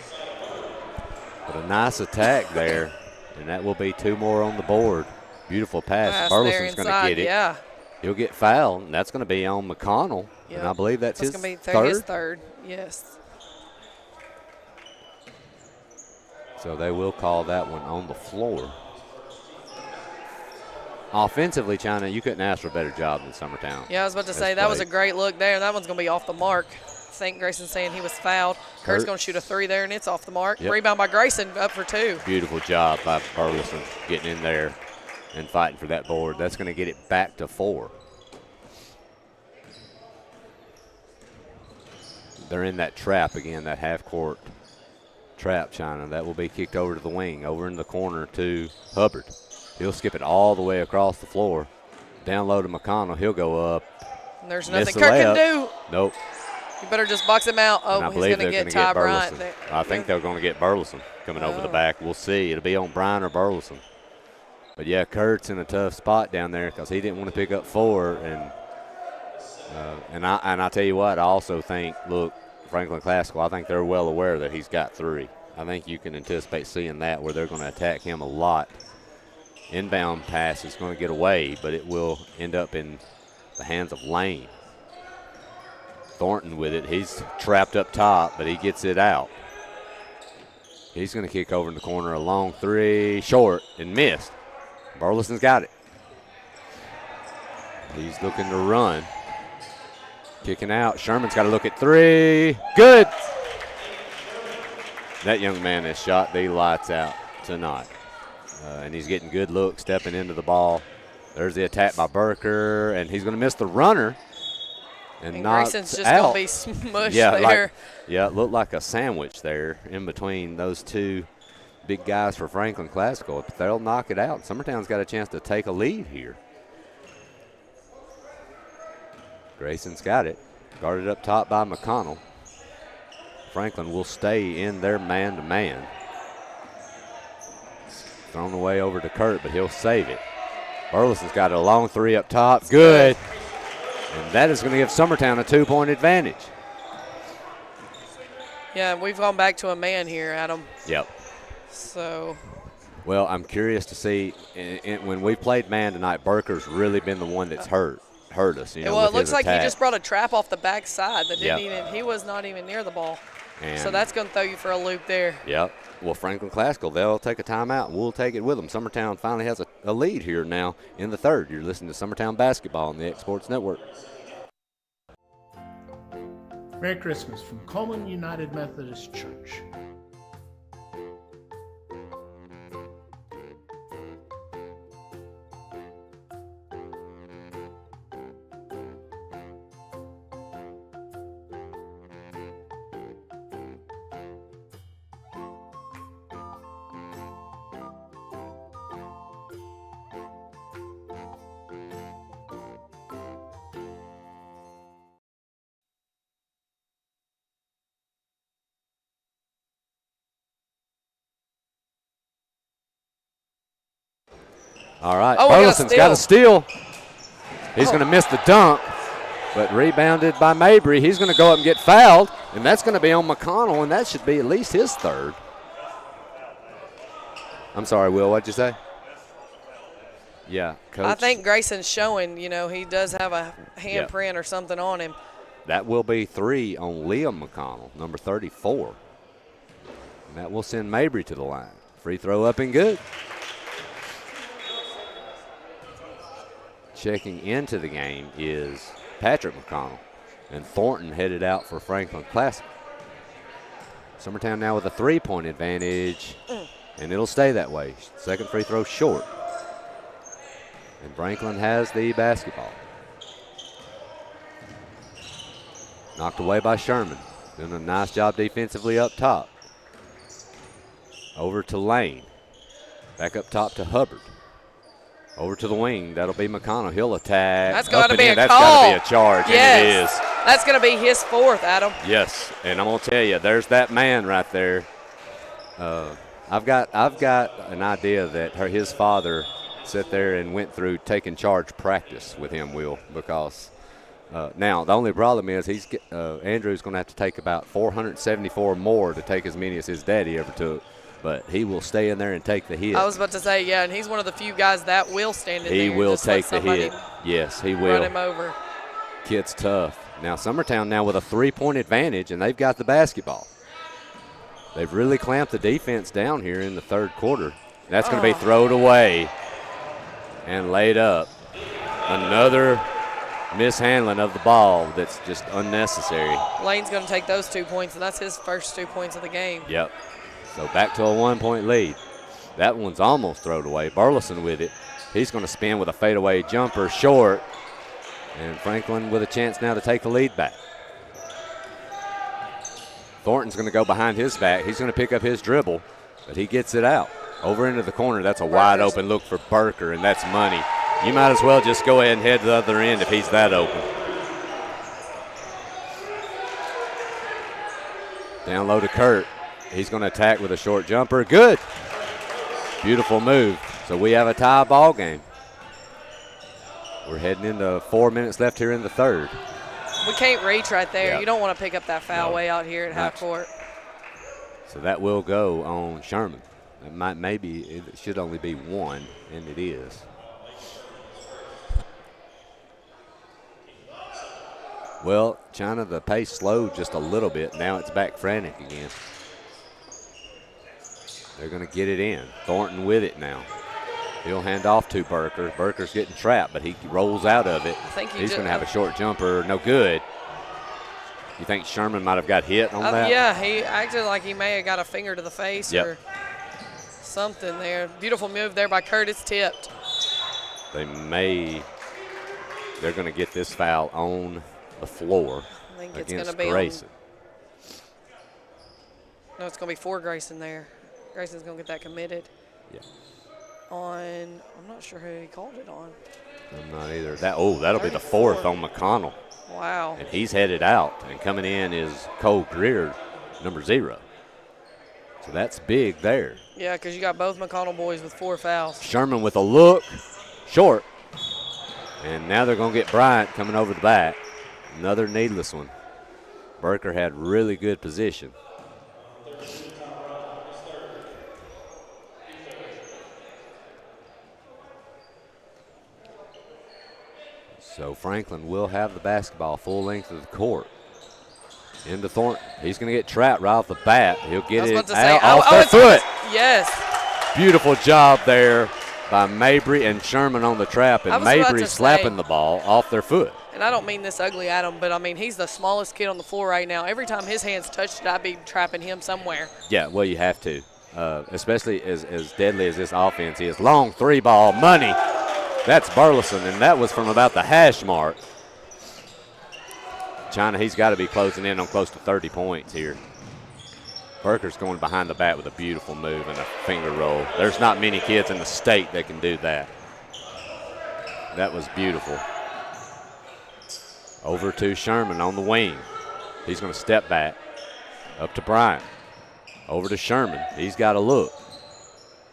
But a nice attack there. And that will be 2 more on the board. Beautiful pass. Burleson's going to get it. Yeah. He'll get fouled, and that's going to be on McConnell. Yep. And I believe that's his going to be third. His third, yes. So they will call that one on the floor. Offensively, China, you couldn't ask for a better job than Summertown. Yeah, I was about to say, that was a great look there. That one's going to be off the mark. I think Grayson's saying he was fouled. Kurt's going to shoot a 3 there, and it's off the mark. Yep. Rebound by Grayson, up for 2. Beautiful job by Burleson getting in there and fighting for that board. That's going to get it back to 4. They're in that trap again, that half-court trap, China. That will be kicked over to the wing, over in the corner to Hubbard. He'll skip it all the way across the floor. Down low to McConnell. He'll go up. And there's nothing Kirk can do. Nope. You better just box him out. Oh, he's going to get Ty Bryant. I think they're going to get Burleson coming over the back. We'll see. It'll be on Bryant or Burleson. But, yeah, Kurt's in a tough spot down there because he didn't want to pick up 4. And I tell you what, I also think, look, Franklin Classical, I think they're well aware that he's got 3. I think you can anticipate seeing that where they're going to attack him a lot. Inbound pass is going to get away, but it will end up in the hands of Lane. Thornton with it. He's trapped up top, but he gets it out. He's going to kick over in the corner, a long three, short, and missed. Burleson's got it. He's looking to run. Kicking out. Sherman's got to look at three. Good. That young man has shot the lights out tonight. And he's getting good looks, stepping into the ball. There's the attack by Burker, and he's going to miss the runner. And Grayson's just going to be smushed there. It looked like a sandwich there in between those two big guys for Franklin Classical. If they'll knock it out, Summertown's got a chance to take a lead here. Grayson's got it. Guarded up top by McConnell. Franklin will stay in their man-to-man. Thrown away over to Kurt, but he'll save it. Burleson's got a long three up top. Good. And that is going to give Summertown a 2-point advantage. Yeah, we've gone back to a man here, Adam. Yep. So. Well, I'm curious to see, when we played man tonight, Burker's really been the one that's hurt us. Well, it looks like he just brought a trap off the backside that didn't Yep. he was not even near the ball. And so that's going to throw you for a loop there. Yep. Well, Franklin Classical, they'll take a timeout, and we'll take it with them. Summertown finally has a lead here now in the third. You're listening to Summertown Basketball on the X Sports Network. Merry Christmas from Coleman United Methodist Church. All right, Oh, Burleson's got a steal. He's going to miss the dunk, but rebounded by Mabry. He's going to go up and get fouled, and that's going to be on McConnell, and that should be at least his third. I'm sorry, Will, what'd you say? Yeah, Coach. I think Grayson's showing, he does have a handprint or something on him. That will be 3 on Liam McConnell, number 34. And that will send Mabry to the line. Free throw up and good. Checking into the game is Patrick McConnell, and Thornton headed out for Franklin Classic. Summertown now with a 3-point advantage, and it'll stay that way. Second free throw short. And Franklin has the basketball. Knocked away by Sherman. Doing a nice job defensively up top. Over to Lane. Back up top to Hubbard. Over to the wing. That'll be McConnell. He'll attack. That's got to be a That's call. got to be a charge, yes. and it is. That's going to be his fourth, Adam. Yes, and I'm going to tell you, there's that man right there. I've got an idea that his father sat there and went through taking charge practice with him, Will, because now the only problem is Andrew's going to have to take about 474 more to take as many as his daddy ever took. But he will stay in there and take the hit. I was about to say, yeah, and he's one of the few guys that will stand in there. He will just let take the hit. Yes, he will. Run him over. Kid's tough. Now Summertown now with a 3-point advantage, and they've got the basketball. They've really clamped the defense down here in the third quarter. That's going to be thrown away and laid up. Another mishandling of the ball that's just unnecessary. Lane's going to take those 2 points, and that's his first 2 points of the game. Yep. So back to a 1-point lead. That one's almost thrown away. Burleson with it. He's going to spin with a fadeaway jumper short. And Franklin with a chance now to take the lead back. Thornton's going to go behind his back. He's going to pick up his dribble, but he gets it out. Over into the corner. That's a wide open look for Burker, and that's money. You might as well just go ahead and head to the other end if he's that open. Down low to Kurt. He's going to attack with a short jumper. Good. Beautiful move. So we have a tie ball game. We're heading into 4 minutes left here in the third. We can't reach right there. Yep. You don't want to pick up that foul way out here at half court. So that will go on Sherman. It should only be one, and it is. Well, China, the pace slowed just a little bit. Now it's back frantic again. They're going to get it in. Thornton with it now. He'll hand off to Burker. Burker's getting trapped, but he rolls out of it. He's going to have a short jumper. No good. You think Sherman might have got hit on that? Yeah, he acted like he may have got a finger to the face or something there. Beautiful move there by Curtis, tipped. They're going to get this foul on the floor against Grayson. No, it's going to be for Grayson there. Grayson's going to get that committed. Yeah. I'm not sure who he called it on. I'm not either. That'll be the fourth on McConnell. Wow. And he's headed out, and coming in is Cole Greer, number 0. So that's big there. Yeah, because you got both McConnell boys with 4 fouls. Sherman with a look, short. And now they're going to get Bryant coming over the back. Another needless one. Burker had really good position. So Franklin will have the basketball full length of the court. Into Thornton. He's going to get trapped right off the bat. He'll get it out off their foot. Yes. Beautiful job there by Mabry and Sherman on the trap, and Mabry slapping the ball off their foot. And I don't mean this ugly at him, but, I mean, he's the smallest kid on the floor right now. Every time his hands touched it, I'd be trapping him somewhere. Yeah, well, you have to, especially as deadly as this offense is. Long 3-ball, money. That's Burleson, and that was from about the hash mark. China, he's got to be closing in on close to 30 points here. Burker's going behind the back with a beautiful move and a finger roll. There's not many kids in the state that can do that. That was beautiful. Over to Sherman on the wing. He's going to step back. Up to Bryant. Over to Sherman. He's got a look.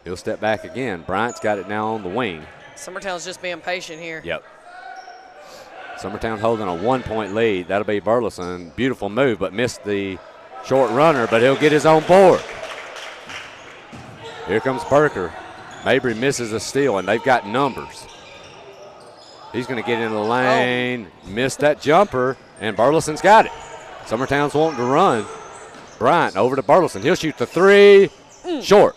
He'll step back again. Bryant's got it now on the wing. Summertown's just being patient here. Yep. Summertown holding a 1-point lead. That'll be Burleson. Beautiful move, but missed the short runner, but he'll get his own board. Here comes Burker. Mabry misses a steal, and they've got numbers. He's going to get into the lane, missed that jumper, and Burleson's got it. Summertown's wanting to run. Bryant over to Burleson. He'll shoot the 3. Short.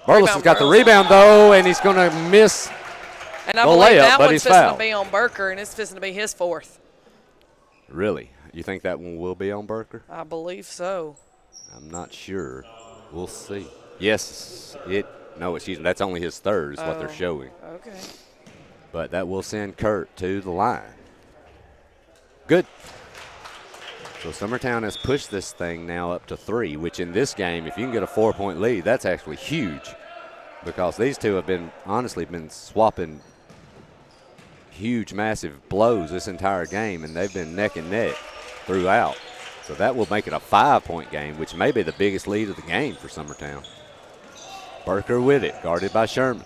Burleson's got the rebound, though, and he's going to miss and I the believe layup, that but one's he's fixing fouled. to be on Burker, and it's fixing to be his 4th. Really? You think that one will be on Burker? I believe so. I'm not sure. We'll see. Yes, excuse me, that's only his 3rd is what they're showing. Okay. But that will send Kurt to the line. Good. So Summertown has pushed this thing now up to 3, which in this game, if you can get a 4-point lead, that's actually huge, because these two have honestly been swapping huge, massive blows this entire game, and they've been neck and neck throughout. So that will make it a 5-point game, which may be the biggest lead of the game for Summertown. Burker with it, guarded by Sherman.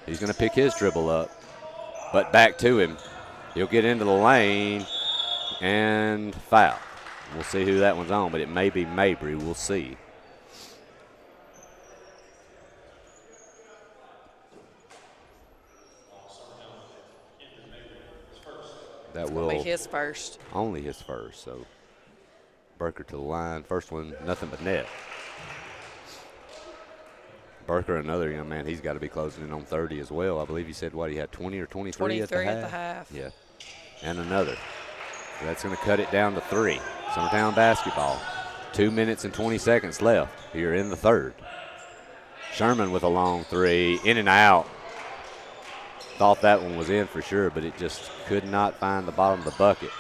He's going to pick his dribble up, but back to him. He'll get into the lane and foul. We'll see who that one's on, but it may be Mabry. We'll see. That will be his first. Only his first, so Burker to the line. First one, nothing but net. Burker, another young man, he's got to be closing in on 30 as well. I believe he said, he had 20 or 23 at the half? Yeah, and another. So that's going to cut it down to 3. Summertown basketball. 2 minutes and 20 seconds left here in the 3rd. Sherman with a long 3, in and out. Thought that one was in for sure, but it just could not find the bottom of the bucket.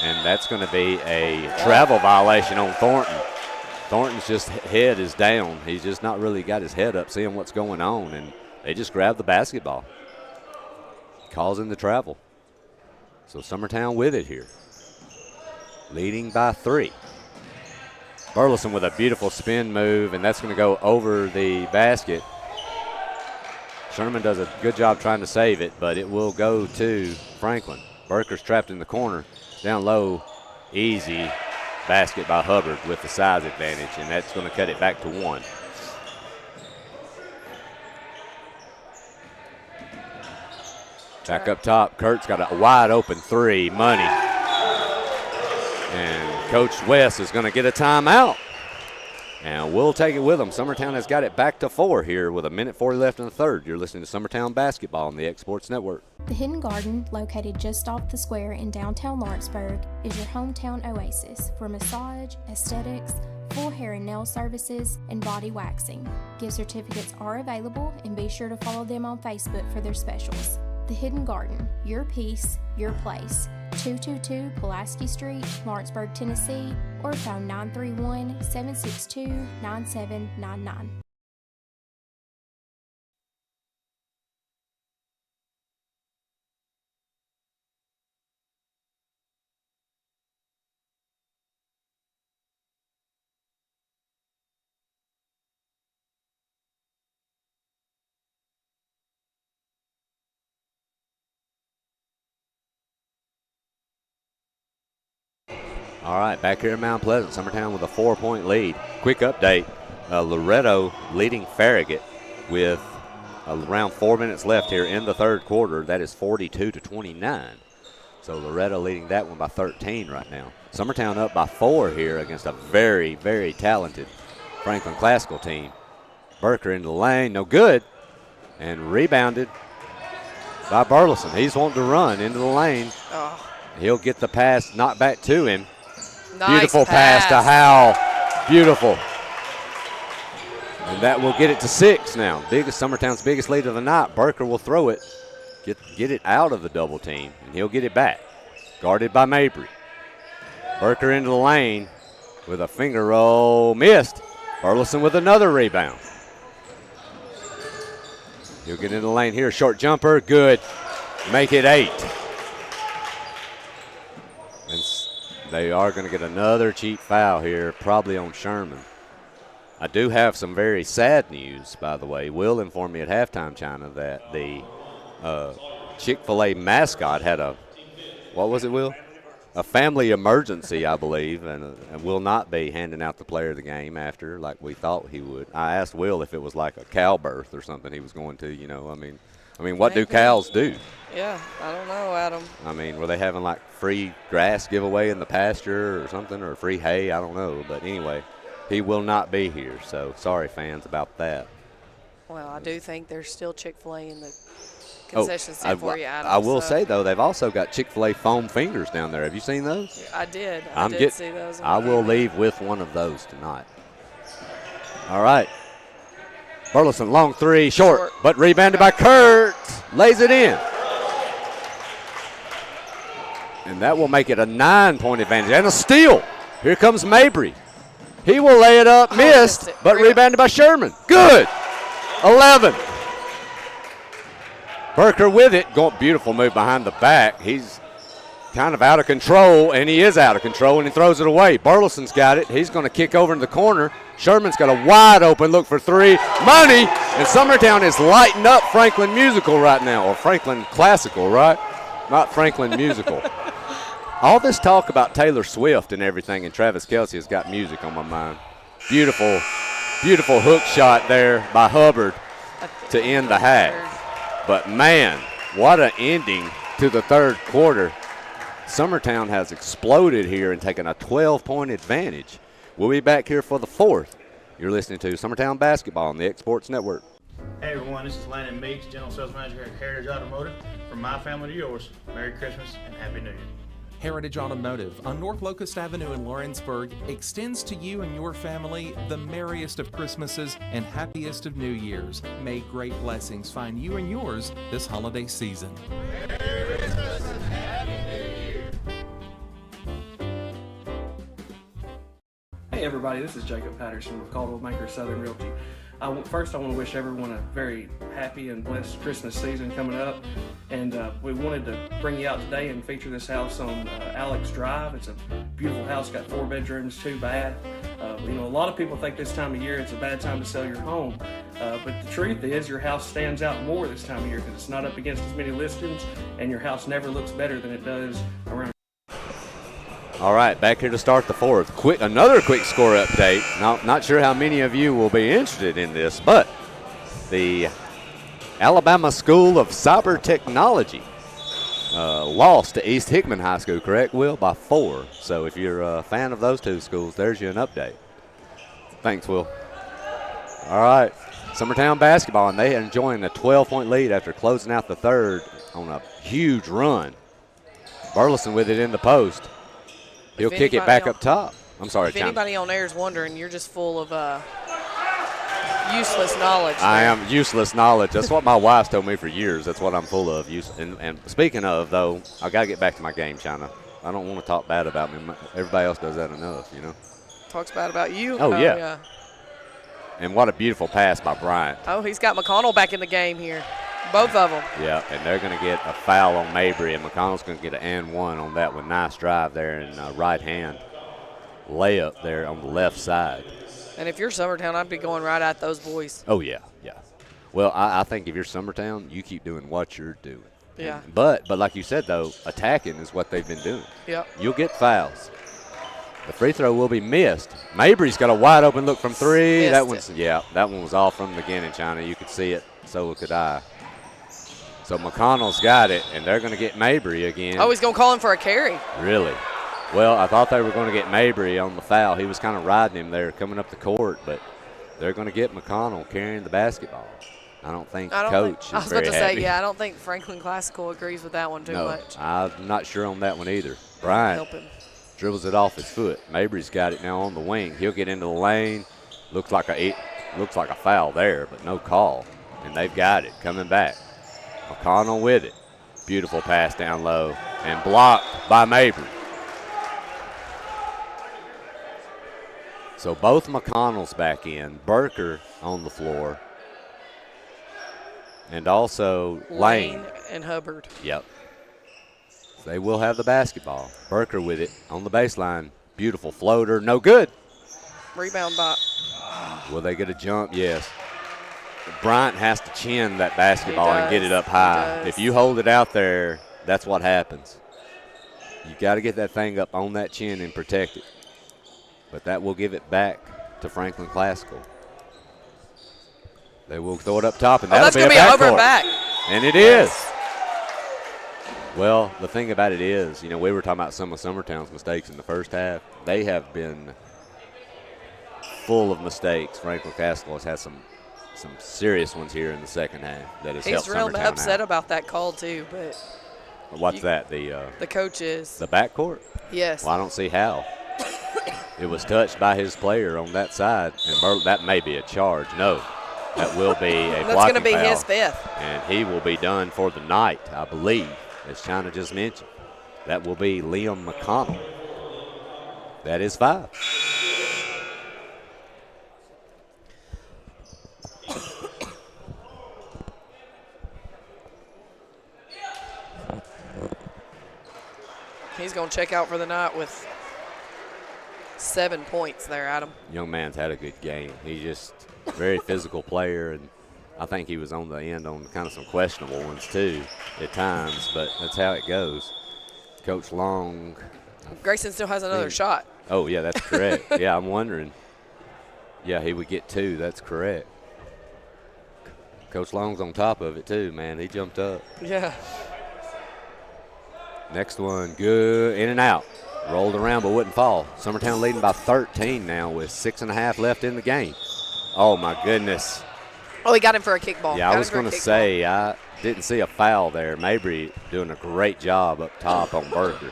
And that's going to be a travel violation on Thornton. Thornton's head is down. He's just not really got his head up seeing what's going on, and they just grabbed the basketball, causing the travel. So Summertown with it here, leading by 3. Burleson with a beautiful spin move, and that's going to go over the basket. Sherman does a good job trying to save it, but it will go to Franklin. Burker's trapped in the corner. Down low, easy basket by Hubbard with the size advantage, and that's going to cut it back to 1. Back up top, Kurt's got a wide open 3, money. And Coach West is going to get a timeout. And we'll take it with them. Summertown has got it back to 4 here with 1:40 left in the third. You're listening to Summertown Basketball on the X Sports Network. The Hidden Garden, located just off the square in downtown Lawrenceburg, is your hometown oasis for massage, aesthetics, full hair and nail services, and body waxing. Gift certificates are available, and be sure to follow them on Facebook for their specials. The Hidden Garden, your peace, your place. 222 Pulaski Street, Lawrenceburg, Tennessee, or phone 931-762-9799. All right, back here in Mount Pleasant, Summertown with a 4-point lead. Quick update, Loretto leading Farragut with around 4 minutes left here in the third quarter. That is 42-29. So Loretto leading that one by 13 right now. Summertown up by 4 here against a very, very talented Franklin Classical team. Burker into the lane, no good. And rebounded by Burleson. He's wanting to run into the lane. Oh. He'll get the pass knocked back to him. Nice Beautiful pass to Howell. Beautiful. And that will get it to 6 now. Summertown's biggest lead of the night. Burker will throw it, get it out of the double team, and he'll get it back. Guarded by Mabry. Burker into the lane with a finger roll. Missed. Burleson with another rebound. He'll get into the lane here. Short jumper. Good. Make it 8. And they are going to get another cheap foul here, probably on Sherman. I do have some very sad news, by the way. Will informed me at halftime, China, that the Chick-fil-A mascot had what was it, Will? A family emergency, I believe, and will not be handing out the player of the game after like we thought he would. I asked Will if it was like a cow birth or something he was going to, I mean, what do cows do? Yeah, I don't know, Adam. I mean, were they having like free grass giveaway in the pasture or something, or free hay? I don't know. But anyway, he will not be here. So sorry, fans, about that. Well, I do think there's still Chick-fil-A in the concession stand for you, Adam. I will say, though, they've also got Chick-fil-A foam fingers down there. Have you seen those? I did. I did see those. I will leave with one of those tonight. All right. Burleson, long three, short, but rebounded by Kurt. Lays it in. And that will make it a 9-point advantage. And a steal. Here comes Mabry. He will lay it up, missed, but rebounded by Sherman. Good. 11. Burker with it. Beautiful move behind the back. He's kind of out of control, and he is out of control, and he throws it away. Burleson's got it. He's going to kick over in the corner. Sherman's got a wide open look for 3. Money! And Summertown is lighting up Franklin Musical right now, or Franklin Classical, right? Not Franklin Musical. All this talk about Taylor Swift and everything and Travis Kelce has got music on my mind. Beautiful, beautiful hook shot there by Hubbard to end the half. But, man, what an ending to the third quarter. Summertown has exploded here and taken a 12-point advantage. We'll be back here for the fourth. You're listening to Summertown Basketball on the X Sports Network. Hey, everyone, this is Landon Meeks, General Sales Manager here at Heritage Automotive. From my family to yours, Merry Christmas and Happy New Year. Heritage Automotive on North Locust Avenue in Lawrenceburg extends to you and your family the merriest of Christmases and happiest of New Years. May great blessings find you and yours this holiday season. Merry Christmas and Happy New Year. Hey everybody, this is Jacob Patterson with Caldwell Banker Southern Realty. First, I want to wish everyone a very happy and blessed Christmas season coming up. And we wanted to bring you out today and feature this house on Alex Drive. It's a beautiful house, got 4 bedrooms, 2 bath. A lot of people think this time of year it's a bad time to sell your home. But the truth is your house stands out more this time of year because it's not up against as many listings and your house never looks better than it does around. All right, back here to start the fourth. Another quick score update. Not sure how many of you will be interested in this, but the Alabama School of Cyber Technology lost to East Hickman High School, correct, Will, by 4. So if you're a fan of those two schools, there's you an update. Thanks, Will. All right, Summertown basketball, and they are enjoying a 12-point lead after closing out the third on a huge run. Burleson with it in the post. He'll kick it back up top. I'm sorry, If anybody on air is wondering, you're just full of useless knowledge. I am useless knowledge. That's what my wife's told me for years. That's what I'm full of. And speaking of, though, I got to get back to my game, China. I don't want to talk bad about me. Everybody else does that enough, you know. Talks bad about you? Oh, yeah. And what a beautiful pass by Bryant. Oh, he's got McConnell back in the game here. Both of them. Yeah, and they're going to get a foul on Mabry, and McConnell's going to get an and one on that one. Nice drive there in right hand. Layup there on the left side. And if you're Summertown, I'd be going right at those boys. Oh, yeah. Well, I think if you're Summertown, you keep doing what you're doing. Yeah. But like you said, though, attacking is what they've been doing. Yep. You'll get fouls. The free throw will be missed. Mabry's got a wide open look from three. That one was all from the beginning, China. You could see it. So could I. So McConnell's got it, and they're going to get Mabry again. Oh, he's going to call him for a carry. Really? Well, I thought they were going to get Mabry on the foul. He was kind of riding him there coming up the court, but they're going to get McConnell carrying the basketball. I don't think Coach is very happy. I was about to say, I don't think Franklin Classical agrees with that one too much. I'm not sure on that one either. Bryant dribbles it off his foot. Mabry's got it now on the wing. He'll get into the lane. Looks like a foul there, but no call. And they've got it coming back. McConnell with it. Beautiful pass down low and blocked by Mabry. So both McConnell's back in. Burker on the floor. And also Lane. And Hubbard. Yep. They will have the basketball. Burker with it on the baseline. Beautiful floater. No good. Rebound by. Will they get a jump? Yes. Bryant has to chin that basketball and get it up high. If you hold it out there, that's what happens. You got to get that thing up on that chin and protect it. But that will give it back to Franklin Classical. They will throw it up top, and that'll be a over and back. And it is. Well, the thing about it is, we were talking about some of Summertown's mistakes in the first half. They have been full of mistakes. Franklin Classical has had some serious ones here in the second half that has helped Summertown He's real upset about that call too, but what's that? The coach is the backcourt. Yes. Well, I don't see how. It was touched by his player on that side, and that may be a charge. No, that will be a blocking foul. That's going to be his fifth, and he will be done for the night, I believe, as China just mentioned. That will be Liam McConnell. That is 5. He's going to check out for the night with 7 points there, Adam. Young man's had a good game. He's just a very physical player, and I think he was on the end on kind of some questionable ones too at times, but that's how it goes. Coach Long. Grayson still has another shot. Oh, yeah, that's correct. Yeah, I'm wondering. Yeah, he would get 2. That's correct. Coach Long's on top of it too, man. He jumped up. Yeah. Next one, good, in and out. Rolled around but wouldn't fall. Summertown leading by 13 now with 6.5 left in the game. Oh, my goodness. Oh, he got him for a kickball. Yeah, I was going to say, I didn't see a foul there. Mabry doing a great job up top on Burker.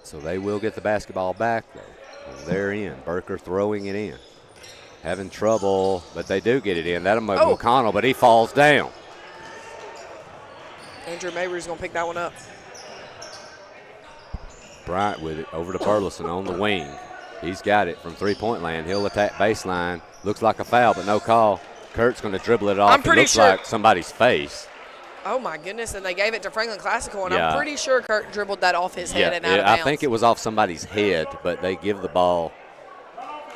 So they will get the basketball back, though. And they're in. Burker throwing it in. Having trouble, but they do get it in. That'll move McConnell, but he falls down. Andrew Mabry's going to pick that one up. Bryant with it over to Burleson on the wing. He's got it from three-point land. He'll attack baseline. Looks like a foul, but no call. Kurt's going to dribble it off. It looks like somebody's face. Oh, my goodness, and they gave it to Franklin Classical, and I'm pretty sure Kurt dribbled that off his head and out of bounds. I think it was off somebody's head, but they give the ball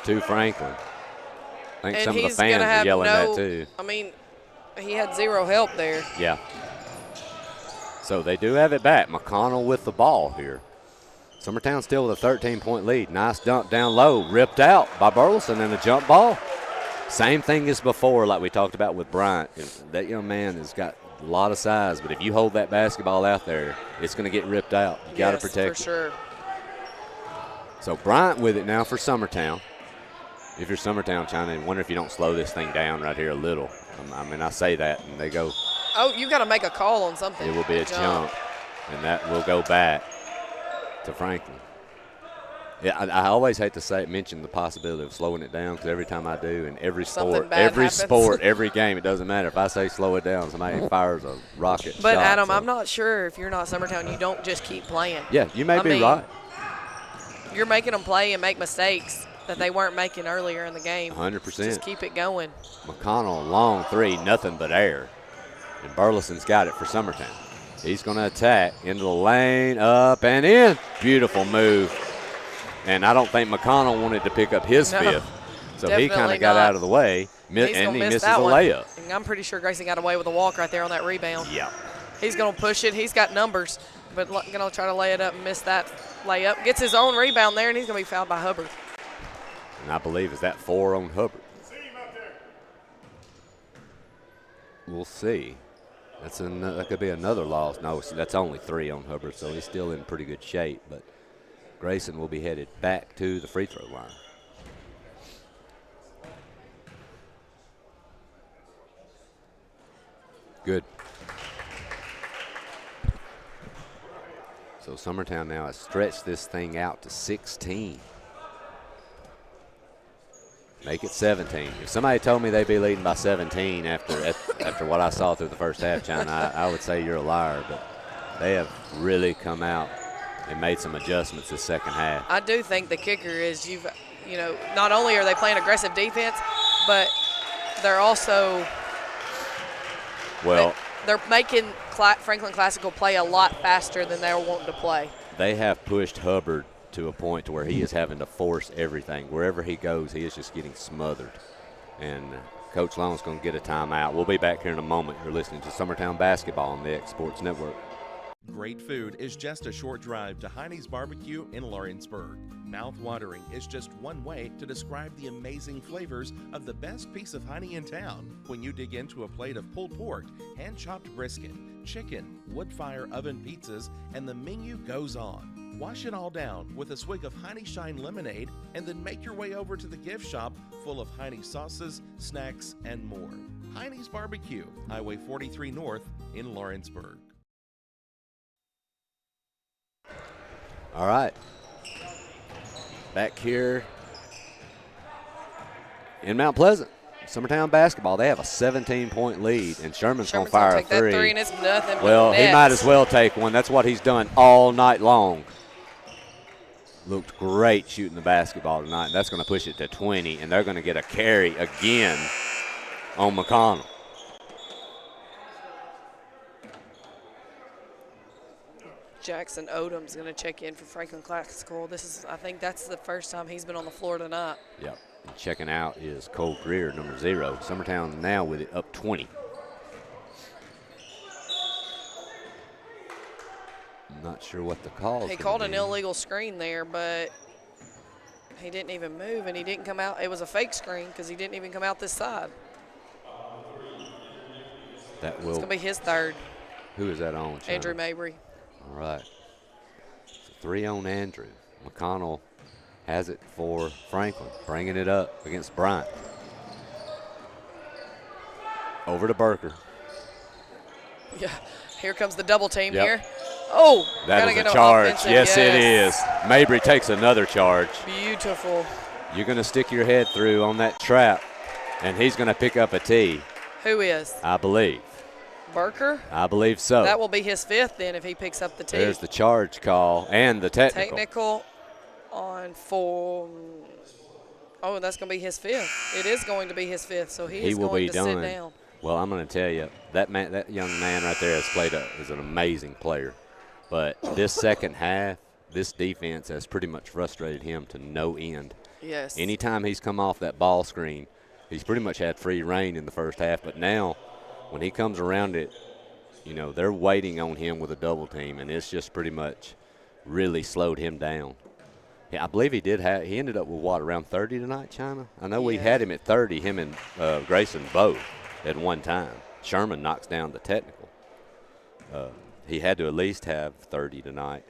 to Franklin. I think some of the fans are yelling that too. I mean, he had 0 help there. Yeah. So they do have it back. McConnell with the ball here. Summertown still with a 13-point lead. Nice dump down low. Ripped out by Burleson and a jump ball. Same thing as before, like we talked about with Bryant. That young man has got a lot of size, but if you hold that basketball out there, it's going to get ripped out. You got to protect it. For sure. So Bryant with it now for Summertown. If you're Summertown, China, I wonder if you don't slow this thing down right here a little. I mean, I say that, and they go. Oh, you got to make a call on something. It will be a jump, and that will go back to Franklin. Yeah, I always hate to mention the possibility of slowing it down, because every time I do, in every sport, every game, it doesn't matter. If I say slow it down, somebody fires a rocket But, shot, Adam, so. I'm not sure if you're not Summertown, you don't just keep playing. Yeah, you may be right. You're making them play and make mistakes that they weren't making earlier in the game. 100%. Just keep it going. McConnell, long three, nothing but air. And Burleson's got it for Summertown. He's going to attack into the lane, up and in. Beautiful move. And I don't think McConnell wanted to pick up his fifth. So he kind of got out of the way, and he misses a layup. And I'm pretty sure Grayson got away with a walk right there on that rebound. Yeah. He's going to push it. He's got numbers, but going to try to lay it up and miss that layup. Gets his own rebound there, and he's going to be fouled by Hubbard. And I believe, is that 4 on Hubbard? We'll see. That could be another loss. No, that's only 3 on Hubbard, so he's still in pretty good shape. But Grayson will be headed back to the free throw line. Good. So Summertown now has stretched this thing out to 16. Make it 17. If somebody told me they'd be leading by 17 after what I saw through the first half, China, I would say you're a liar. But they have really come out and made some adjustments this second half. I do think the kicker is not only are they playing aggressive defense, but they're also they're making Franklin Classical play a lot faster than they were wanting to play. They have pushed Hubbard to a point to where he is having to force everything. Wherever he goes, he is just getting smothered. And Coach Long's going to get a timeout. We'll be back here in a moment. You're listening to Summertown Basketball on the X Sports Network. Great food is just a short drive to Heine's Barbecue in Lawrenceburg. Mouth-watering is just one way to describe the amazing flavors of the best piece of Heine in town when you dig into a plate of pulled pork, hand-chopped brisket, chicken, wood-fire oven pizzas, and the menu goes on. Wash it all down with a swig of Heine Shine lemonade and then make your way over to the gift shop full of Heine sauces, snacks, and more. Heine's Barbecue, Highway 43 North in Lawrenceburg. All right. Back here in Mount Pleasant, Summertown basketball, they have a 17-point lead, and Sherman's going to fire a three. That three and it's nothing. Well, he might as well take one. That's what he's done all night long. Looked great shooting the basketball tonight. That's going to push it to 20, and they're going to get a carry again on McConnell. Jackson Odom's going to check in for Franklin Classical. I think that's the first time he's been on the floor tonight. Yep. And checking out is Cole Greer, number 0. Summertown now with it up 20. I'm not sure what the call is. He called an illegal screen there, but he didn't even move, and he didn't come out. It was a fake screen because he didn't even come out this side. It's going to be his third. Who is that on, Sean? Andrew Mabry. All right. So 3 on Andrew. McConnell has it for Franklin, bringing it up against Bryant. Over to Burker. Yeah, here comes the double team Yep. here. Oh, that is a charge. Yes, it is. Mabry takes another charge. Beautiful. You're going to stick your head through on that trap, and he's going to pick up a tee. Who is? I believe. Burker? I believe so. That will be his 5th then if he picks up the tee. There's the charge call and the technical. Technical on 4. Oh, that's going to be his 5th. It is going to be his 5th, so he is will going be to done. sit down. Well, I'm going to tell you, that young man right there is an amazing player. But this second half, this defense has pretty much frustrated him to no end. Yes. Anytime he's come off that ball screen, he's pretty much had free reign in the first half. But now, when he comes around it, they're waiting on him with a double team, and it's just pretty much really slowed him down. Yeah, I believe he ended up with, around 30 tonight, China? I know we had him at 30, him and Grayson both at one time. Sherman knocks down the technical. He had to at least have 30 tonight.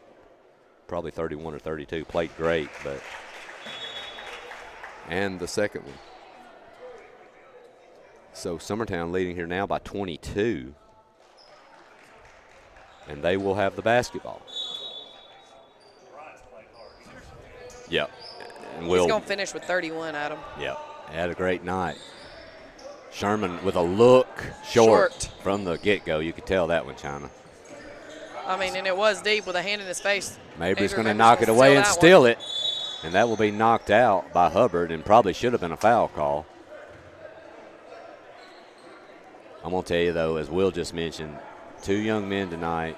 probably 31 or 32. Played great, but. And the second one. So Summertown leading here now by 22. And they will have the basketball. Yep. And He's going to finish with 31, Adam. Yep. Had a great night. Sherman with a look short. From the get-go. You could tell that one, China. I mean, and it was deep with a hand in his face. Mabry's going to knock it away and steal it. And that will be knocked out by Hubbard and probably should have been a foul call. I'm going to tell you, though, as Will just mentioned, 2 young men tonight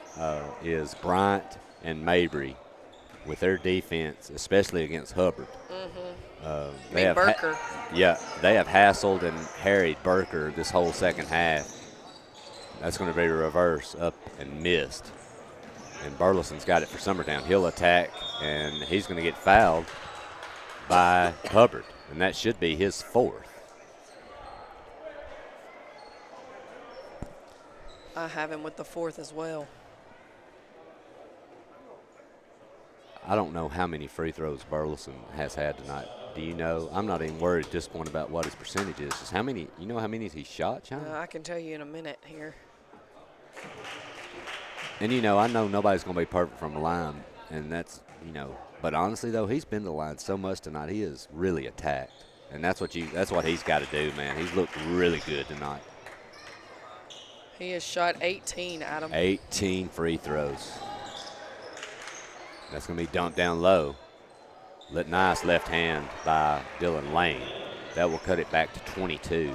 is Bryant and Mabry with their defense, especially against Hubbard. They have Burker. They have hassled and harried Burker this whole second half. That's going to be a reverse up and missed. And Burleson's got it for Summertown. He'll attack, and he's going to get fouled by Hubbard, and that should be his 4th. I have him with the 4th as well. I don't know how many free throws Burleson has had tonight. Do you know? I'm not even worried at this point about what his percentage is. Just how many? You know how many he shot, China? I can tell you in a minute here. And I know nobody's going to be perfect from the line, and that's But honestly, though, he's been to the line so much tonight. He is really attacked, and that's what he's got to do, man. He's looked really good tonight. He has shot 18, Adam. 18 free throws. That's going to be dumped down low. Nice left hand by Dylan Lane. That will cut it back to 22.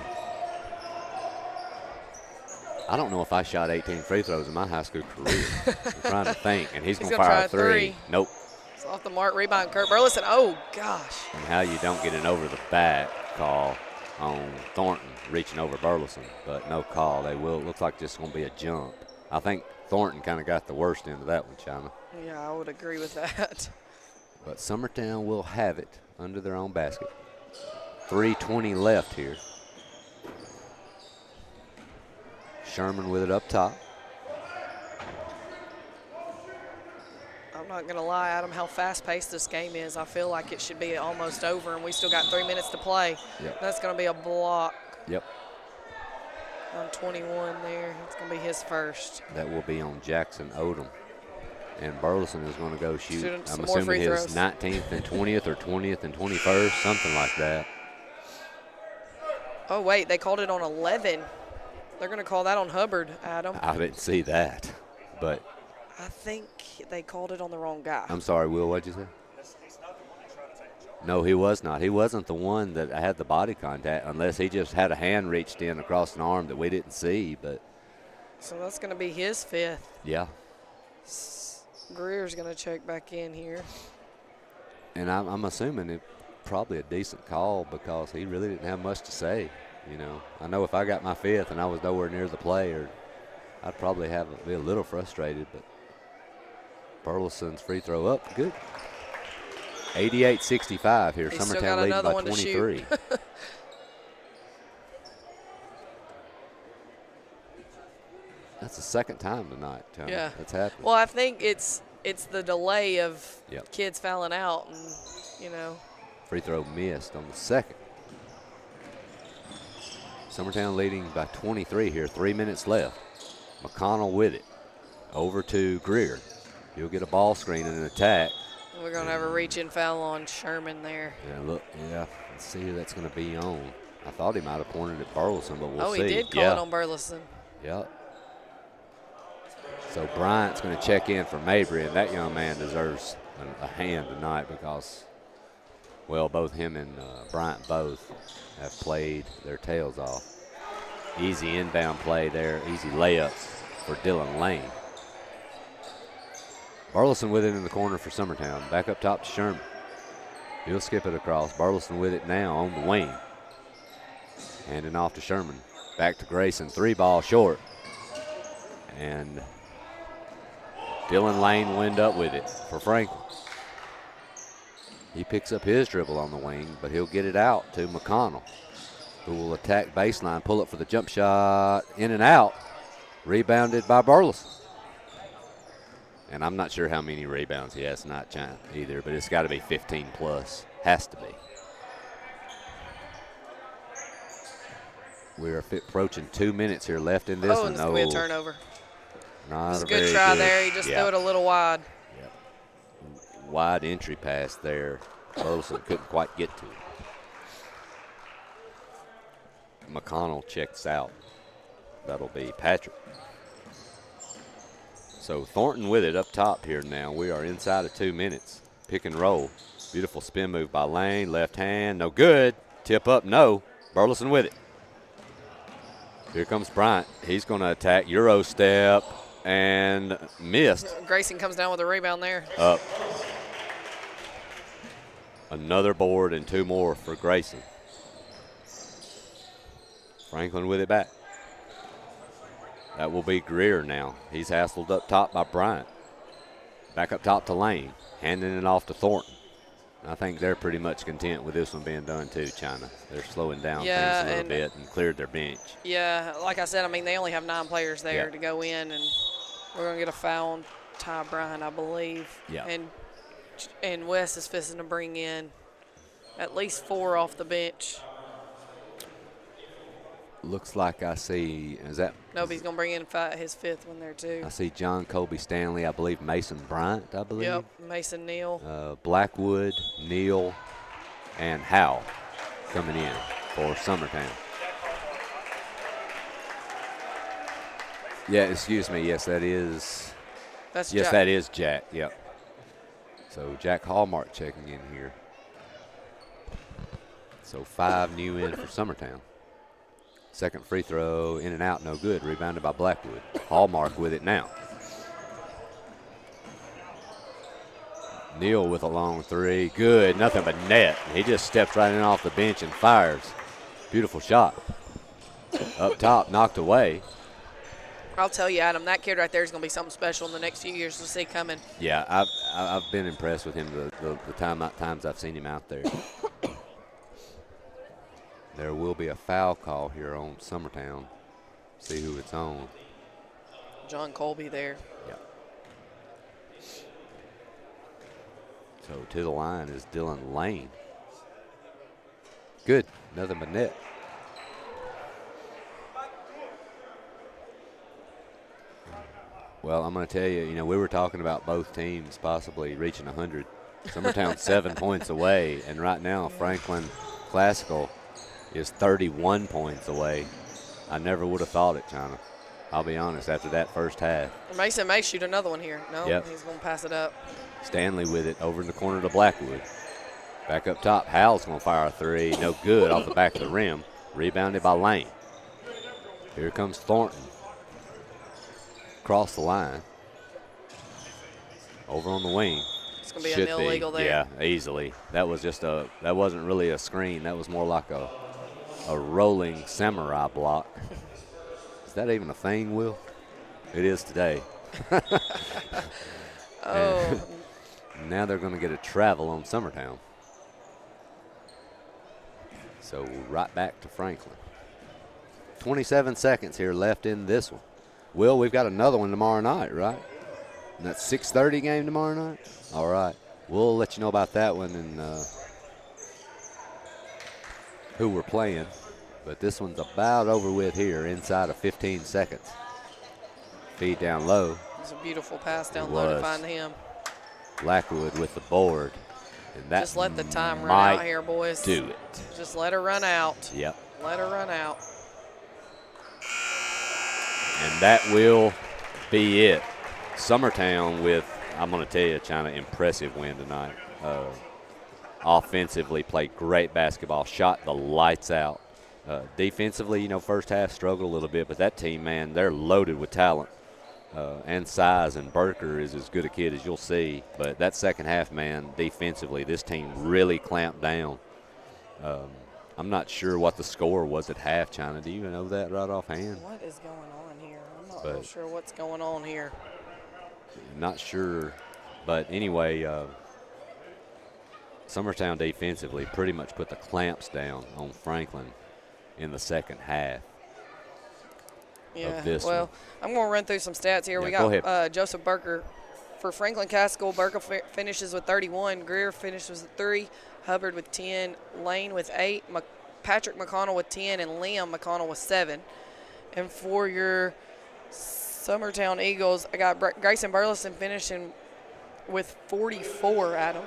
I don't know if I shot 18 free throws in my high school career. I'm trying to think, and he's going to fire a 3. Nope. It's off the mark, rebound, Kurt Burleson. Oh, gosh. And how you don't get an over-the-back call on Thornton reaching over Burleson, but no call. They will. It looks like just going to be a jump. I think Thornton kind of got the worst end of that one, China. Yeah, I would agree with that. But Summertown will have it under their own basket. 3:20 left here. Sherman with it up top. I'm not going to lie, Adam, how fast-paced this game is. I feel like it should be almost over, and we still got 3 minutes to play. Yep. That's going to be a block. Yep. On 21 there. It's going to be his first. That will be on Jackson Odom. And Burleson is going to go shoot, I'm more assuming his throws. 19th and 20th or 20th and 21st, something like that. Oh, wait, they called it on 11. They're going to call that on Hubbard, Adam. I didn't see that, but. I think they called it on the wrong guy. I'm sorry, Will, what'd you say? No, he was not. He wasn't the one that had the body contact, unless he just had a hand reached in across an arm that we didn't see. But so that's going to be his 5th. Yeah. Greer's going to check back in here. And I'm assuming it probably a decent call because he really didn't have much to say. I know if I got my 5th and I was nowhere near the play, I'd probably be a little frustrated. But Burleson's free throw up, good. 88-65 here. He's Summertown leading by 23. That's the second time tonight, Tony. Yeah, that's happened. Well, I think it's the delay of Yep. kids fouling out, and Free throw missed on the second. Summertown leading by 23 here. 3 minutes left. McConnell with it. Over to Greer. He'll get a ball screen and an attack. We're going to have a reach-in foul on Sherman there. Yeah, let's see who that's going to be on. I thought he might have pointed at Burleson, but we'll see. Oh, he did call it on Burleson. Yep. So Bryant's going to check in for Mabry, and that young man deserves a hand tonight because, well, both him and Bryant both have played their tails off. Easy inbound play there, easy layups for Dylan Lane. Burleson with it in the corner for Summertown. Back up top to Sherman. He'll skip it across. Burleson with it now on the wing. Handing off to Sherman. Back to Grayson. 3 ball short. And Dylan Lane will end up with it for Franklin. He picks up his dribble on the wing, but he'll get it out to McConnell, who will attack baseline, pull up for the jump shot, in and out. Rebounded by Burleson. And I'm not sure how many rebounds he has tonight, China, either, but it's got to be 15 plus. Has to be. We're approaching 2 minutes here left in this Oh, one. and it's going to be a turnover. Not It was a a good very try good. there. He just threw it a little wide. Yep. Wide entry pass there. Burleson couldn't quite get to it. McConnell checks out. That'll be Patrick. So Thornton with it up top here now. We are inside of 2 minutes. Pick and roll. Beautiful spin move by Lane. Left hand, no good. Tip up, no. Burleson with it. Here comes Bryant. He's going to attack. Euro step and missed. Grayson comes down with a rebound there. Up. Another board and 2 more for Grayson. Franklin with it back. That will be Greer now. He's hassled up top by Bryant. Back up top to Lane. Handing it off to Thornton. I think they're pretty much content with this one being done too, China. They're slowing down things a little bit and cleared their bench. Yeah, like I said, I mean, they only have 9 players there to go in, and we're going to get a foul on Ty Bryant, I believe. Yeah. And Wes is fixing to bring in at least 4 off the bench. Looks like I see, is that? Nope, he's going to bring in his 5th one there too. I see John Colby Stanley, I believe Mason Bryant, I believe. Yep, Mason Neal. Blackwood, Neal, and Howe coming in for Summertown. Yeah, excuse me, yes, that is. That's yes, Jack. that is Jack, yep. So Jack Hallmark checking in here. So 5 new in for Summertown. Second free throw, in and out, no good. Rebounded by Blackwood. Hallmark with it now. Neal with a long 3. Good, nothing but net. He just steps right in off the bench and fires. Beautiful shot. Up top, knocked away. I'll tell you, Adam, that kid right there is going to be something special in the next few years to see coming. Yeah, I've been impressed with him the times I've seen him out there. There will be a foul call here on Summertown. See who it's on. John Colby there. Yeah. So to the line is Dylan Lane. Good, nothing but net. Well, I'm going to tell you, we were talking about both teams possibly reaching 100. Summertown's 7 points away, and right now Franklin Classical is 31 points away. I never would have thought it, China. I'll be honest, after that first half. Mason may shoot another one here. No, Yep. He's going to pass it up. Stanley with it over in the corner to Blackwood. Back up top, Howell's going to fire a 3. No good off the back of the rim. Rebounded by Lane. Here comes Thornton. Across the line. Over on the wing. It's going to be an illegal there. Yeah, easily. That was that wasn't really a screen. That was more like a rolling samurai block. Is that even a thing, Will? It is today. Oh. Now they're going to get a travel on Summertown. So right back to Franklin. 27 seconds here left in this one. Will, we've got another one tomorrow night, right? And that's 6:30 game tomorrow night? All right. We'll let you know about that one and who we're playing. But this one's about over with here inside of 15 seconds. Feed down low. It's a beautiful pass down low to find him. Blackwood with the board. And that just let the time run might out here, boys. do it. Just let her run out. Yep. Let her run out. And that will be it. Summertown with, I'm going to tell you, China, impressive win tonight. Offensively played great basketball, shot the lights out. Defensively, first half struggled a little bit, but that team, man, they're loaded with talent and size, and Burker is as good a kid as you'll see. But that second half, man, defensively, this team really clamped down. I'm not sure what the score was at half, China. Do you know that right offhand? What is going on here? I'm not real sure what's going on here. Not sure. But anyway, Summertown defensively pretty much put the clamps down on Franklin in the second half. Yeah, of this well, one. I'm going to run through some stats here. Yeah, we go got ahead. Joseph Burker For Franklin Castle, Burke finishes with 31, Greer finishes with 3, Hubbard with 10, Lane with 8, Patrick McConnell with 10, and Liam McConnell with 7. And for your Summertown Eagles, I got Grayson Burleson finishing with 44, Adam.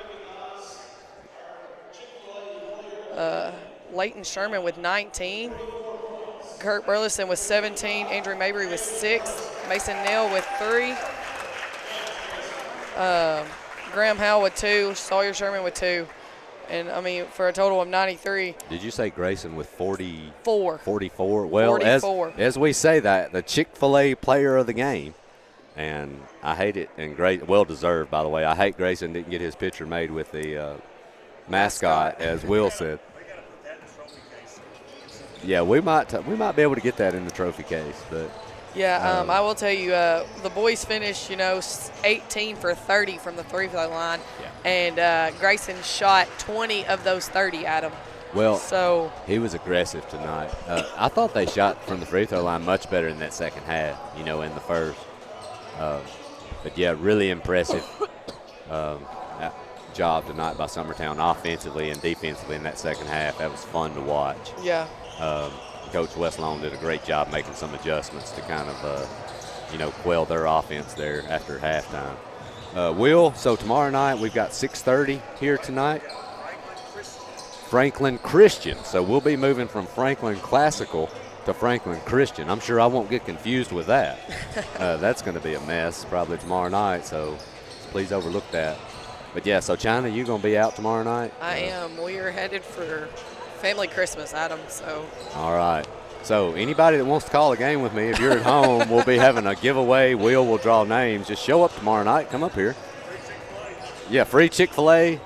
Leighton Sherman with 19. Kurt Burleson with 17. Andrew Mabry with 6. Mason Neal with 3. Graham Howell with 2. Sawyer Sherman with 2. And, I mean, for a total of 93. Did you say Grayson with 44? 44. Well, 44. As we say that, the Chick-fil-A player of the game. And I hate it, and well-deserved, by the way. I hate Grayson didn't get his picture made with the mascot, as Will said. Yeah, we might be able to get that in the trophy case, but yeah, I will tell you, the boys finished, 18 for 30 from the free-throw line, and Grayson shot 20 of those 30, Adam. Well, so he was aggressive tonight. I thought they shot from the free-throw line much better in that second half, in the first. But yeah, really impressive job tonight by Summertown offensively and defensively in that second half. That was fun to watch. Yeah. Coach Westlone did a great job making some adjustments to kind of, quell their offense there after halftime. Will, so tomorrow night we've got 6:30 here tonight. Franklin Christian. So we'll be moving from Franklin Classical to Franklin Christian. I'm sure I won't get confused with that. That's going to be a mess probably tomorrow night, so please overlook that. But, yeah, so, China, you going to be out tomorrow night? I am. We are headed for family Christmas, Adam, so. All right. So, anybody that wants to call a game with me, if you're at home, we'll be having a giveaway. Will draw names. Just show up tomorrow night. Come up here. Yeah, free Chick-fil-A.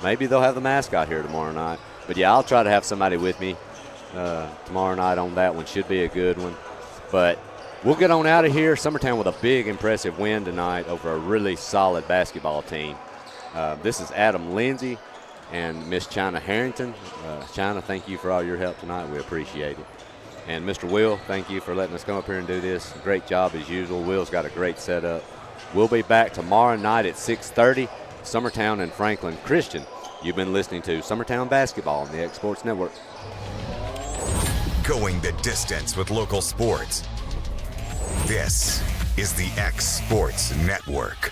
Maybe they'll have the mascot here tomorrow night. But, yeah, I'll try to have somebody with me tomorrow night on that one. Should be a good one. But we'll get on out of here. Summertown with a big, impressive win tonight over a really solid basketball team. This is Adam Lindsay and Miss China Harrington. China, thank you for all your help tonight. We appreciate it. And Mr. Will, thank you for letting us come up here and do this. Great job as usual. Will's got a great setup. We'll be back tomorrow night at 6:30, Summertown and Franklin Christian. You've been listening to Summertown Basketball on the X Sports Network. Going the distance with local sports. This is the X Sports Network.